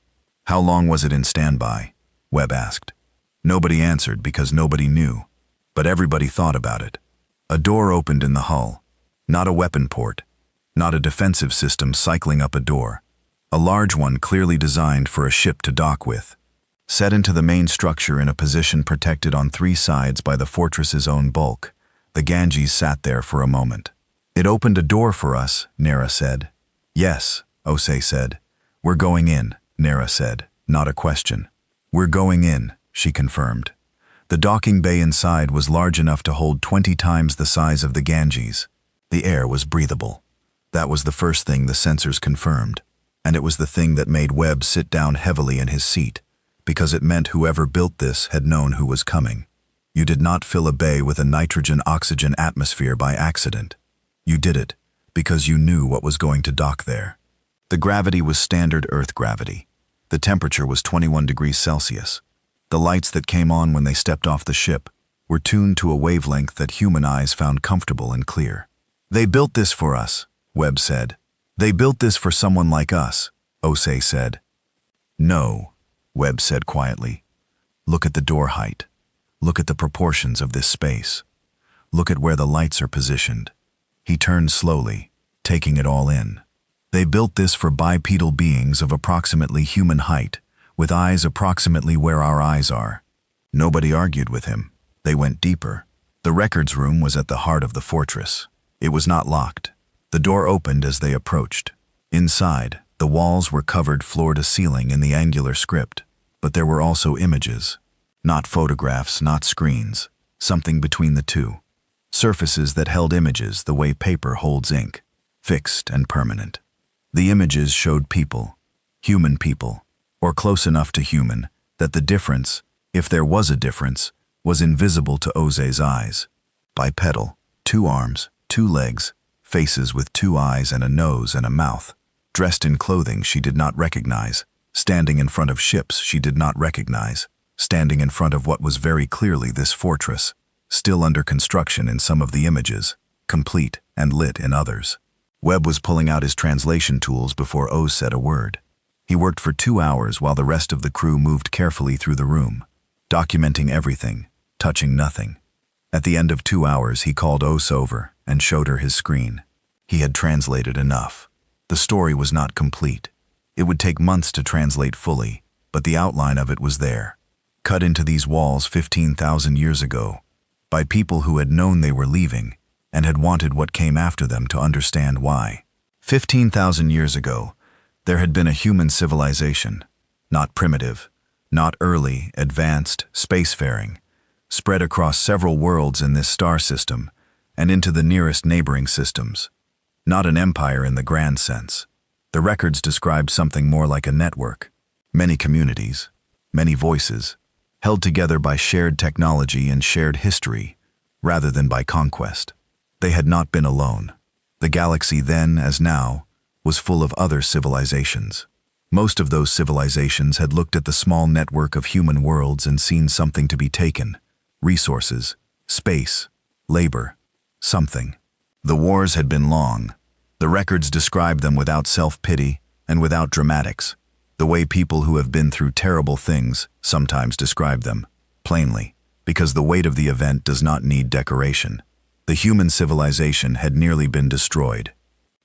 "How long was it in standby?" Webb asked. Nobody answered because nobody knew. But everybody thought about it. A door opened in the hull. Not a weapon port. Not a defensive system cycling up a door. A large one clearly designed for a ship to dock with. Set into the main structure in a position protected on 3 sides by the fortress's own bulk, the Ganges sat there for a moment. "It opened a door for us," Nera said. "Yes," Osei said. "We're going in," Nera said, not a question. "We're going in," she confirmed. The docking bay inside was large enough to hold 20 times the size of the Ganges. The air was breathable. That was the first thing the sensors confirmed, and it was the thing that made Webb sit down heavily in his seat, because it meant whoever built this had known who was coming. You did not fill a bay with a nitrogen-oxygen atmosphere by accident. You did it because you knew what was going to dock there. The gravity was standard Earth gravity. The temperature was 21 degrees Celsius. The lights that came on when they stepped off the ship were tuned to a wavelength that human eyes found comfortable and clear. "They built this for us," Webb said. "They built this for someone like us," Osei said. "No," Webb said quietly. "Look at the door height. Look at the proportions of this space. Look at where the lights are positioned." He turned slowly, taking it all in. "They built this for bipedal beings of approximately human height, with eyes approximately where our eyes are." Nobody argued with him. They went deeper. The records room was at the heart of the fortress. It was not locked. The door opened as they approached. Inside, the walls were covered floor to ceiling in the angular script, but there were also images. Not photographs, not screens. Something between the two. Surfaces that held images the way paper holds ink, fixed and permanent. The images showed people, human people, or close enough to human that the difference, if there was a difference, was invisible to Osei's eyes. Bipedal, 2 arms, 2 legs, faces with 2 eyes and a nose and a mouth, dressed in clothing she did not recognize, standing in front of ships she did not recognize, standing in front of what was very clearly this fortress. still under construction in some of the images, complete and lit in others. Webb was pulling out his translation tools before Oz said a word. He worked for 2 hours while the rest of the crew moved carefully through the room, documenting everything, touching nothing. At the end of 2 hours, he called Oz over and showed her his screen. He had translated enough. The story was not complete. It would take months to translate fully, but the outline of it was there, cut into these walls 15,000 years ago, by people who had known they were leaving and had wanted what came after them to understand why. 15,000 years ago, there had been a human civilization, not primitive, not early, advanced, spacefaring, spread across several worlds in this star system and into the nearest neighboring systems. Not an empire in the grand sense. The records described something more like a network, many communities, many voices, held together by shared technology and shared history, rather than by conquest. They had not been alone. The galaxy then, as now, was full of other civilizations. Most of those civilizations had looked at the small network of human worlds and seen something to be taken: resources, space, labor, something. The wars had been long. The records described them without self-pity and without dramatics, the way people who have been through terrible things sometimes describe them, plainly, because the weight of the event does not need decoration. The human civilization had nearly been destroyed.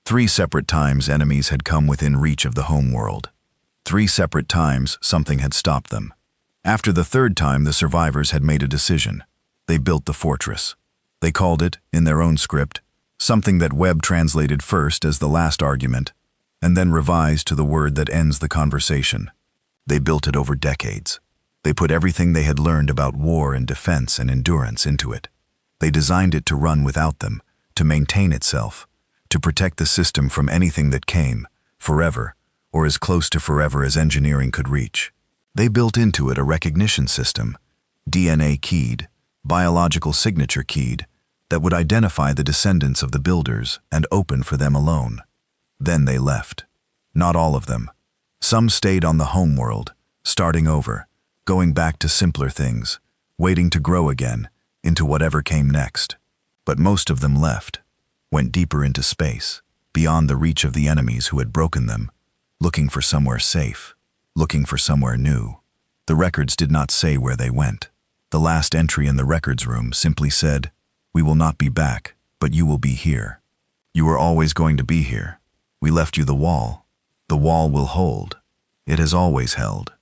3 separate times enemies had come within reach of the home world. 3 separate times something had stopped them. After the 3rd time, the survivors had made a decision. They built the fortress. They called it, in their own script, something that Webb translated first as the last argument, and then revised to the word that ends the conversation. They built it over decades. They put everything they had learned about war and defense and endurance into it. They designed it to run without them, to maintain itself, to protect the system from anything that came, forever, or as close to forever as engineering could reach. They built into it a recognition system, DNA keyed, biological signature keyed, that would identify the descendants of the builders and open for them alone. Then they left. Not all of them. Some stayed on the home world, starting over, going back to simpler things, waiting to grow again, into whatever came next. But most of them left, went deeper into space, beyond the reach of the enemies who had broken them, looking for somewhere safe, looking for somewhere new. The records did not say where they went. The last entry in the records room simply said, "We will not be back, but you will be here. You are always going to be here. We left you the wall. The wall will hold. It has always held."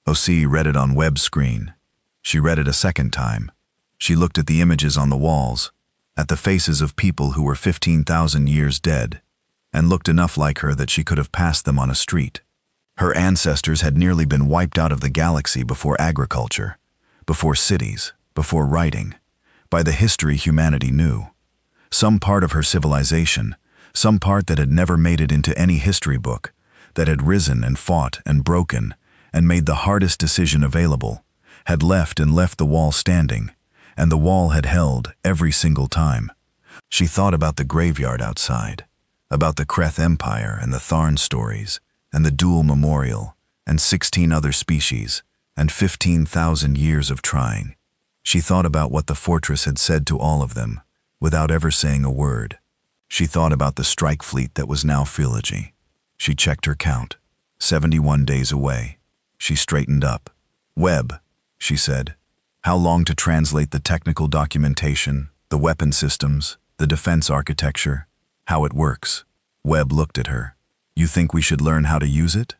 O.C. read it on Webb's screen. She read it a second time. She looked at the images on the walls, at the faces of people who were 15,000 years dead, and looked enough like her that she could have passed them on a street. Her ancestors had nearly been wiped out of the galaxy before agriculture, before cities, before writing, by the history humanity knew. Some part of her civilization, some part that had never made it into any history book, that had risen and fought and broken and made the hardest decision available, had left and left the wall standing, and the wall had held every single time. She thought about the graveyard outside, about the Kreth Empire and the Tharn stories, and the Dual Memorial, and 16 other species, and 15,000 years of trying. She thought about what the fortress had said to all of them, without ever saying a word. She thought about the strike fleet that was now Philogy. She checked her count. 71 days away. She straightened up. "Webb," she said. "How long to translate the technical documentation, the weapon systems, the defense architecture, how it works?" Webb looked at her. "You think we should learn how to use it?"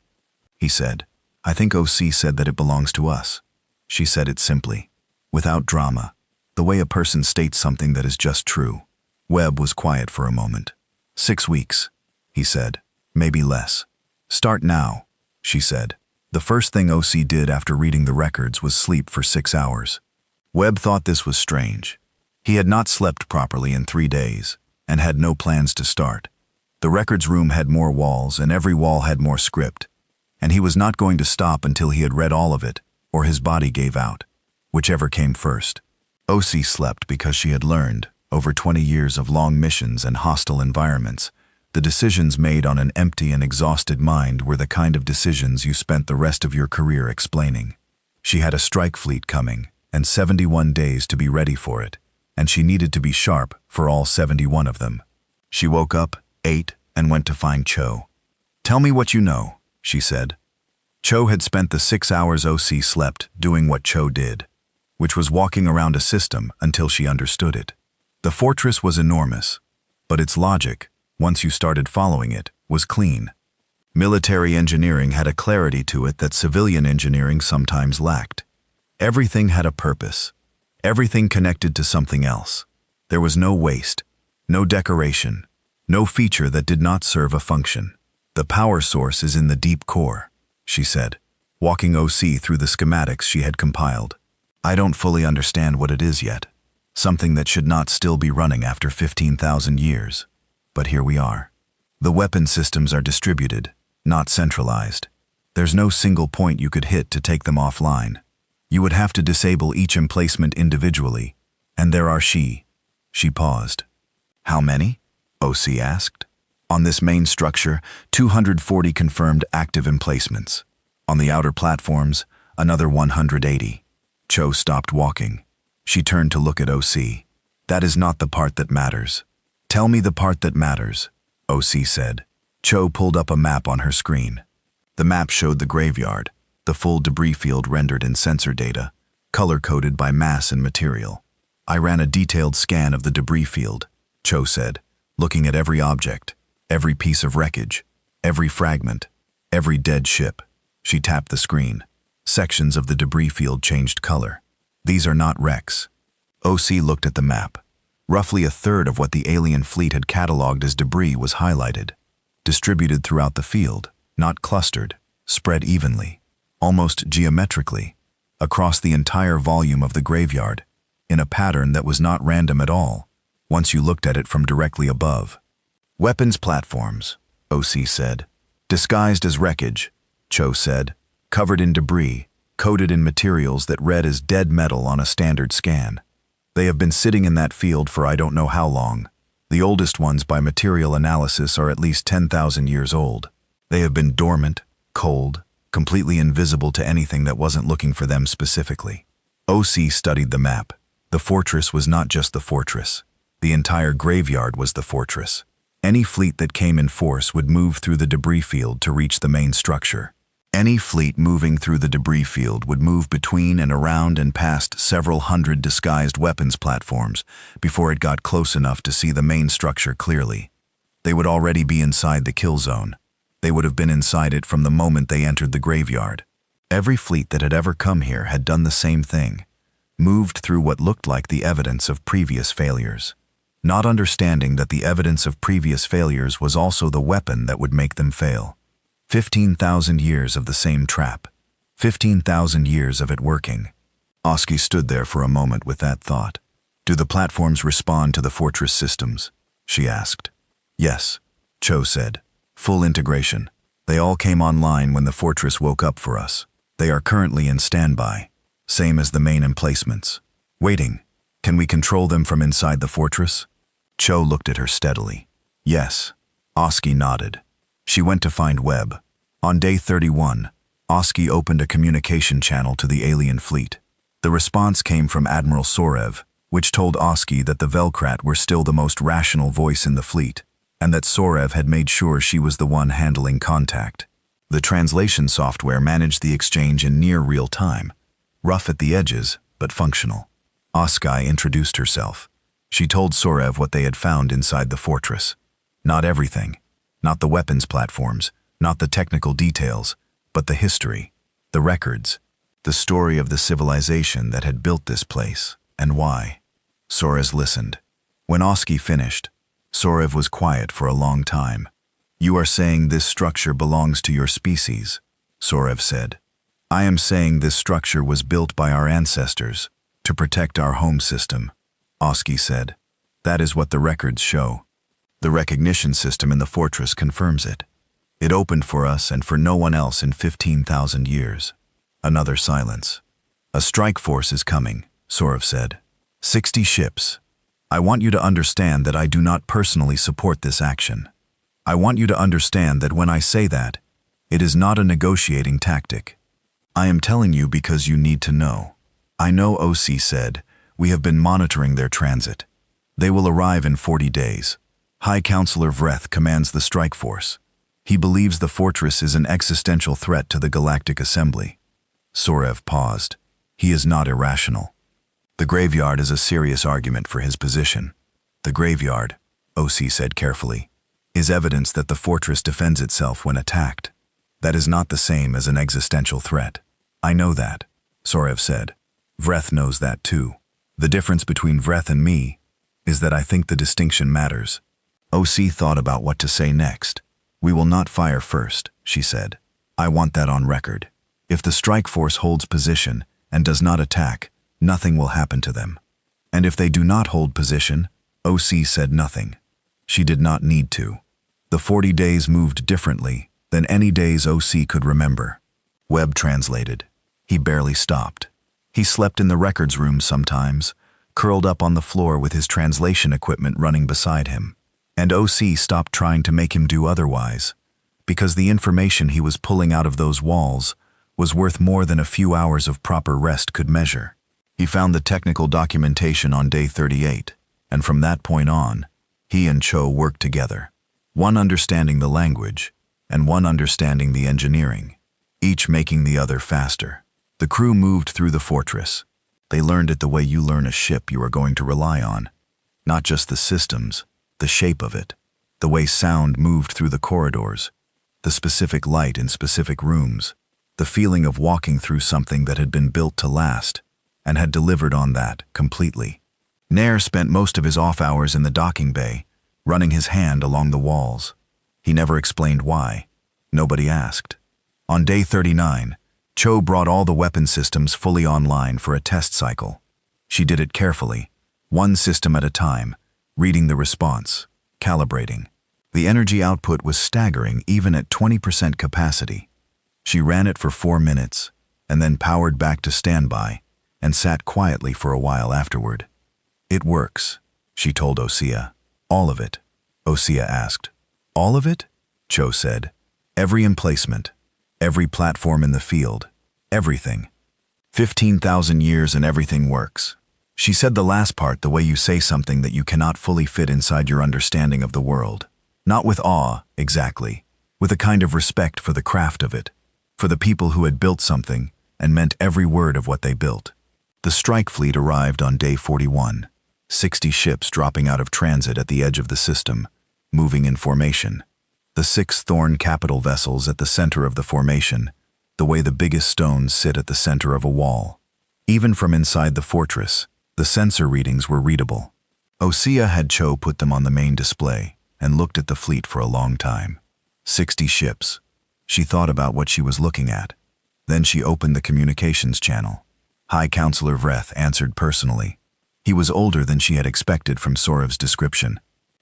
He said. "I think O.C. said that it belongs to us." She said it simply, without drama, the way a person states something that is just true. Webb was quiet for a moment. 6 weeks, he said. "Maybe less." "Start now," she said. The first thing O.C. did after reading the records was sleep for 6 hours. Webb thought this was strange. He had not slept properly in 3 days, and had no plans to start. The records room had more walls, and every wall had more script, and he was not going to stop until he had read all of it, or his body gave out, whichever came first. O.C. slept because she had learned, over 20 years of long missions and hostile environments, the decisions made on an empty and exhausted mind were the kind of decisions you spent the rest of your career explaining. She had a strike fleet coming, and 71 days to be ready for it, and she needed to be sharp for all 71 of them. She woke up, ate, and went to find Cho. "Tell me what you know," she said. Cho had spent the 6 hours OC slept doing what Cho did, which was walking around a system until she understood it. The fortress was enormous, but its logic, once you started following it, was clean. Military engineering had a clarity to it that civilian engineering sometimes lacked. Everything had a purpose. Everything connected to something else. There was no waste, no decoration, no feature that did not serve a function. "The power source is in the deep core," she said, walking OC through the schematics she had compiled. "I don't fully understand what it is yet. Something that should not still be running after 15,000 years. But here we are. The weapon systems are distributed, not centralized. There's no single point you could hit to take them offline. You would have to disable each emplacement individually, and there are she paused. "How many?" OC asked. "On this main structure, 240 confirmed active emplacements. On the outer platforms, another 180. Cho stopped walking. She turned to look at OC. "That is not the part that matters." "Tell me the part that matters," OC said. Cho pulled up a map on her screen. The map showed the graveyard, the full debris field rendered in sensor data, color-coded by mass and material. "I ran a detailed scan of the debris field," Cho said, looking at every object, every piece of wreckage, every fragment, every dead ship. She tapped the screen. Sections of the debris field changed color. "These are not wrecks." OC looked at the map. Roughly a third of what the alien fleet had cataloged as debris was highlighted, distributed throughout the field, not clustered, spread evenly, almost geometrically, across the entire volume of the graveyard, in a pattern that was not random at all, once you looked at it from directly above. "Weapons platforms," OC said. "Disguised as wreckage," Cho said, "covered in debris, coated in materials that read as dead metal on a standard scan. They have been sitting in that field for I don't know how long. The oldest ones by material analysis are at least 10,000 years old. They have been dormant, cold, completely invisible to anything that wasn't looking for them specifically." OC studied the map. The fortress was not just the fortress. The entire graveyard was the fortress. Any fleet that came in force would move through the debris field to reach the main structure. Any fleet moving through the debris field would move between and around and past several hundred disguised weapons platforms before it got close enough to see the main structure clearly. They would already be inside the kill zone. They would have been inside it from the moment they entered the graveyard. Every fleet that had ever come here had done the same thing, moved through what looked like the evidence of previous failures, not understanding that the evidence of previous failures was also the weapon that would make them fail. 15,000 years of the same trap. 15,000 years of it working. Oski stood there for a moment with that thought. "Do the platforms respond to the fortress systems?" she asked. "Yes," Cho said. "Full integration. They all came online when the fortress woke up for us. They are currently in standby, same as the main emplacements. Waiting. Can we control them from inside the fortress?" Cho looked at her steadily. "Yes." Oski nodded. She went to find Webb. On day 31, Oski opened a communication channel to the alien fleet. The response came from Admiral Sorev, which told Oski that the Velkrat were still the most rational voice in the fleet, and that Sorev had made sure she was the one handling contact. The translation software managed the exchange in near real time, rough at the edges, but functional. Oski introduced herself. She told Sorev what they had found inside the fortress. Not everything. Not the weapons platforms, not the technical details, but the history, the records, the story of the civilization that had built this place, and why. Sorev listened. When Oski finished, Sorev was quiet for a long time. "You are saying this structure belongs to your species," Sorev said. "I am saying this structure was built by our ancestors, to protect our home system," Oski said. "That is what the records show. The recognition system in the fortress confirms it. It opened for us and for no one else in 15,000 years." Another silence. "A strike force is coming," Sorev said. 60 ships. I want you to understand that I do not personally support this action. I want you to understand that when I say that, it is not a negotiating tactic. I am telling you because you need to know. I know OC said, We have been monitoring their transit. They will arrive in 40 days. High Counselor Vreth commands the strike force. He believes the fortress is an existential threat to the Galactic Assembly. Sorev paused. He is not irrational. The graveyard is a serious argument for his position. The graveyard, OC said carefully, is evidence that the fortress defends itself when attacked. That is not the same as an existential threat. I know that, Sorev said. Vreth knows that too. The difference between Vreth and me is that I think the distinction matters. OC thought about what to say next. We will not fire first, she said. I want that on record. If the strike force holds position and does not attack, nothing will happen to them. And if they do not hold position, OC said nothing. She did not need to. The 40 days moved differently than any days OC could remember. Webb translated. He barely stopped. He slept in the records room sometimes, curled up on the floor with his translation equipment running beside him. And OC stopped trying to make him do otherwise, because the information he was pulling out of those walls was worth more than a few hours of proper rest could measure. He found the technical documentation on day 38, and from that point on, he and Cho worked together, one understanding the language, and one understanding the engineering, each making the other faster. The crew moved through the fortress. They learned it the way you learn a ship you are going to rely on, not just the systems, the shape of it, the way sound moved through the corridors, the specific light in specific rooms, the feeling of walking through something that had been built to last and had delivered on that completely. Nair spent most of his off hours in the docking bay, running his hand along the walls. He never explained why. Nobody asked. On day 39, Cho brought all the weapon systems fully online for a test cycle. She did it carefully, one system at a time, reading the response, calibrating. The energy output was staggering even at 20% capacity. She ran it for 4 minutes, and then powered back to standby, and sat quietly for a while afterward. It works, she told Osea. All of it? Osea asked. All of it? Cho said. Every emplacement, every platform in the field, everything. 15,000 years and everything works. She said the last part the way you say something that you cannot fully fit inside your understanding of the world. Not with awe, exactly, with a kind of respect for the craft of it, for the people who had built something and meant every word of what they built. The strike fleet arrived on day 41, 60 ships dropping out of transit at the edge of the system, moving in formation. The 6 Thorn capital vessels at the center of the formation, the way the biggest stones sit at the center of a wall. Even from inside the fortress, the sensor readings were readable. Osea had Cho put them on the main display and looked at the fleet for a long time. 60 ships. She thought about what she was looking at. Then she opened the communications channel. High Counselor Vreth answered personally. He was older than she had expected from Sorev's description.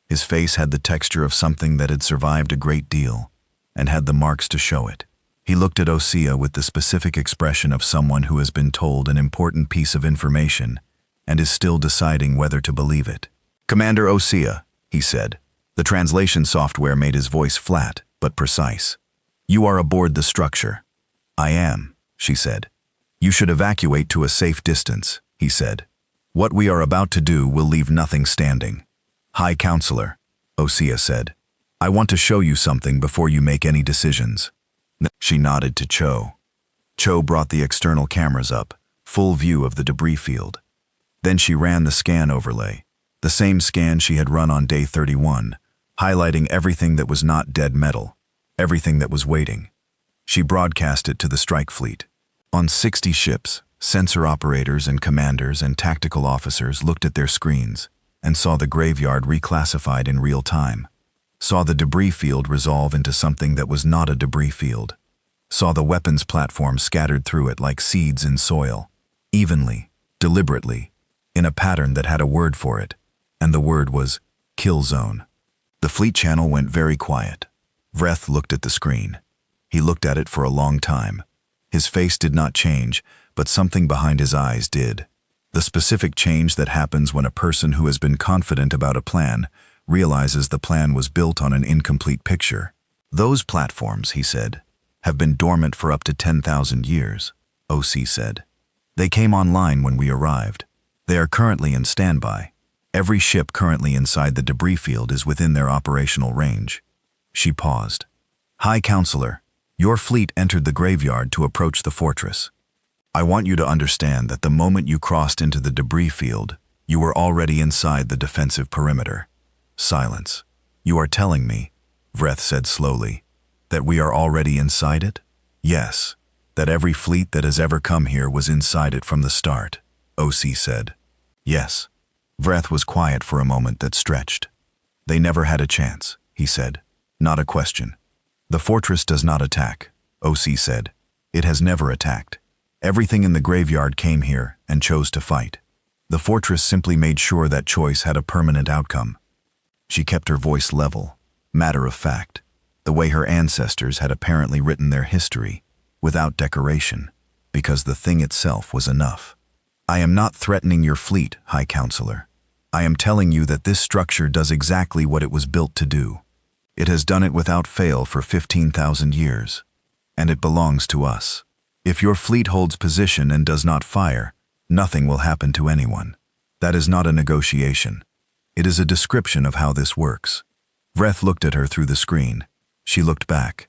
His face had the texture of something that had survived a great deal, and had the marks to show it. He looked at Osea with the specific expression of someone who has been told an important piece of information and is still deciding whether to believe it. Commander Osea, he said. The translation software made his voice flat, but precise. You are aboard the structure. I am, she said. You should evacuate to a safe distance, he said. What we are about to do will leave nothing standing. High Counselor, Osea said. I want to show you something before you make any decisions. She nodded to Cho. Cho brought the external cameras up, full view of the debris field. Then she ran the scan overlay, the same scan she had run on day 31, highlighting everything that was not dead metal, everything that was waiting. She broadcast it to the strike fleet. On 60 ships, sensor operators and commanders and tactical officers looked at their screens and saw the graveyard reclassified in real time, saw the debris field resolve into something that was not a debris field, saw the weapons platform scattered through it like seeds in soil, evenly, deliberately, in a pattern that had a word for it, and the word was kill zone. The fleet channel went very quiet. Vreth looked at the screen. He looked at it for a long time. His face did not change, but something behind his eyes did. The specific change that happens when a person who has been confident about a plan realizes the plan was built on an incomplete picture. Those platforms, he said, have been dormant for up to 10,000 years, OC said. They came online when we arrived. They are currently in standby. Every ship currently inside the debris field is within their operational range. She paused. High Counselor, your fleet entered the graveyard to approach the fortress. I want you to understand that the moment you crossed into the debris field, you were already inside the defensive perimeter. Silence. You are telling me, Vreth said slowly, that we are already inside it? Yes, that every fleet that has ever come here was inside it from the start, OC said. Yes. Vreth was quiet for a moment that stretched. They never had a chance, he said. Not a question. The fortress does not attack, OC said. It has never attacked. Everything in the graveyard came here and chose to fight. The fortress simply made sure that choice had a permanent outcome. She kept her voice level, matter of fact, the way her ancestors had apparently written their history, without decoration, because the thing itself was enough. I am not threatening your fleet, High Counselor. I am telling you that this structure does exactly what it was built to do. It has done it without fail for 15,000 years, and it belongs to us. If your fleet holds position and does not fire, nothing will happen to anyone. That is not a negotiation. It is a description of how this works. Vreth looked at her through the screen. She looked back.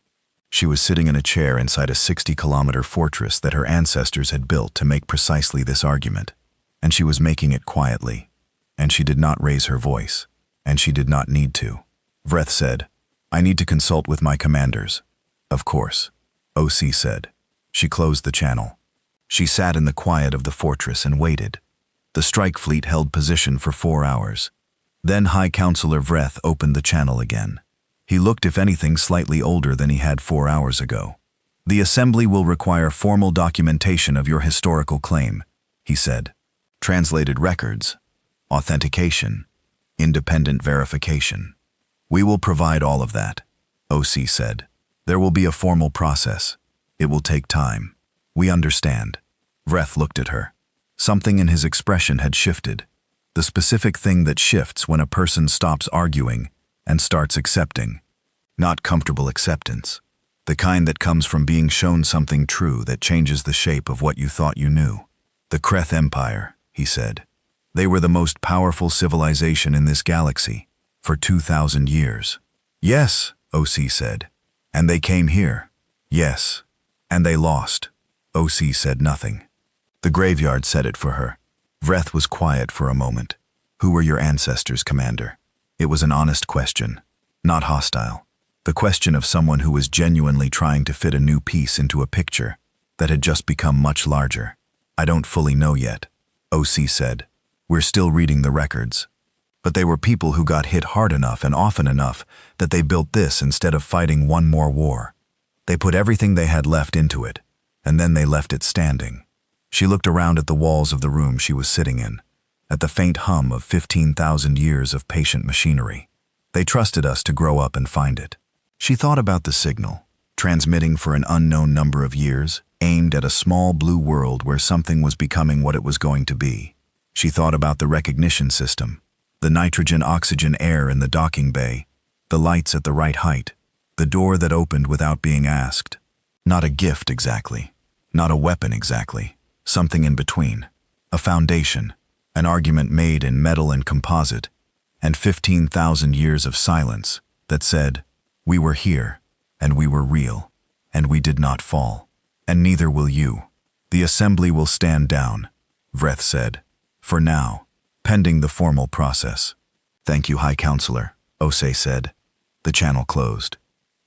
She was sitting in a chair inside a 60-kilometer fortress that her ancestors had built to make precisely this argument, and she was making it quietly. And she did not raise her voice, and she did not need to. Vreth said, I need to consult with my commanders. Of course, OC said. She closed the channel. She sat in the quiet of the fortress and waited. The strike fleet held position for 4 hours. Then High Counselor Vreth opened the channel again. He looked, if anything, slightly older than he had 4 hours ago. The assembly will require formal documentation of your historical claim, he said. Translated records, authentication, independent verification. We will provide all of that, OC said. There will be a formal process. It will take time. We understand. Vreth looked at her. Something in his expression had shifted. The specific thing that shifts when a person stops arguing and starts accepting. Not comfortable acceptance. The kind that comes from being shown something true that changes the shape of what you thought you knew. The Kreth Empire, he said. They were the most powerful civilization in this galaxy for 2,000 years. Yes, OC said. And they came here. Yes. And they lost. OC said nothing. The graveyard said it for her. Vreth was quiet for a moment. Who were your ancestors, Commander? It was an honest question, not hostile. The question of someone who was genuinely trying to fit a new piece into a picture that had just become much larger. I don't fully know yet, OC said. We're still reading the records. But they were people who got hit hard enough and often enough that they built this instead of fighting one more war. They put everything they had left into it, and then they left it standing. She looked around at the walls of the room she was sitting in, at the faint hum of 15,000 years of patient machinery. They trusted us to grow up and find it. She thought about the signal, transmitting for an unknown number of years, aimed at a small blue world where something was becoming what it was going to be. She thought about the recognition system, the nitrogen-oxygen air in the docking bay, the lights at the right height, the door that opened without being asked. Not a gift exactly, not a weapon exactly, something in between. A foundation, an argument made in metal and composite, and 15,000 years of silence that said, we were here, and we were real, and we did not fall, and neither will you. The assembly will stand down, Vreth said, for now, pending the formal process. Thank you, High Counselor, Osei said. The channel closed.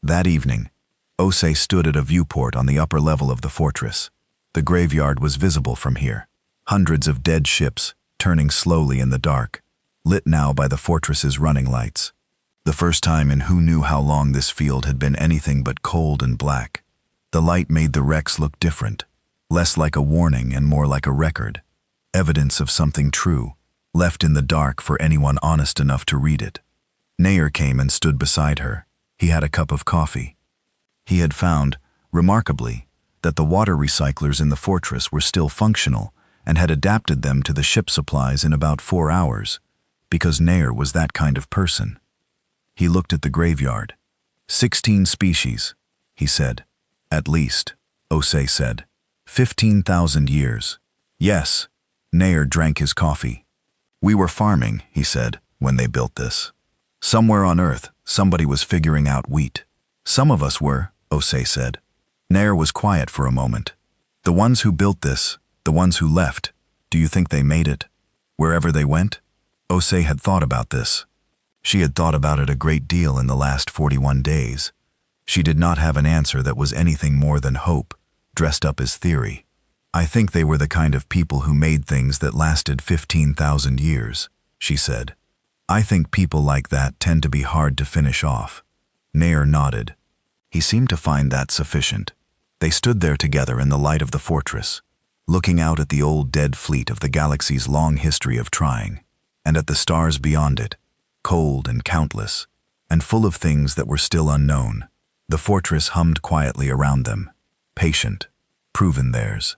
That evening, Osei stood at a viewport on the upper level of the fortress. The graveyard was visible from here. Hundreds of dead ships, turning slowly in the dark, lit now by the fortress's running lights. The first time in who knew how long this field had been anything but cold and black. The light made the wrecks look different, less like a warning and more like a record. Evidence of something true, left in the dark for anyone honest enough to read it. Nair came and stood beside her. He had a cup of coffee. He had found, remarkably, that the water recyclers in the fortress were still functional and had adapted them to the ship supplies in about 4 hours, because Nair was that kind of person. He looked at the graveyard. 16 species, he said. At least, Osei said. 15,000 years. Yes, Nair drank his coffee. We were farming, he said, when they built this. Somewhere on Earth, somebody was figuring out wheat. Some of us were, Osei said. Nair was quiet for a moment. The ones who built this, the ones who left, do you think they made it? Wherever they went? Osei had thought about this. She had thought about it a great deal in the last 41 days. She did not have an answer that was anything more than hope, dressed up as theory. I think they were the kind of people who made things that lasted 15,000 years, she said. I think people like that tend to be hard to finish off. Nair nodded. He seemed to find that sufficient. They stood there together in the light of the fortress, looking out at the old dead fleet of the galaxy's long history of trying, and at the stars beyond it, cold and countless, and full of things that were still unknown. The fortress hummed quietly around them, patient, proven theirs.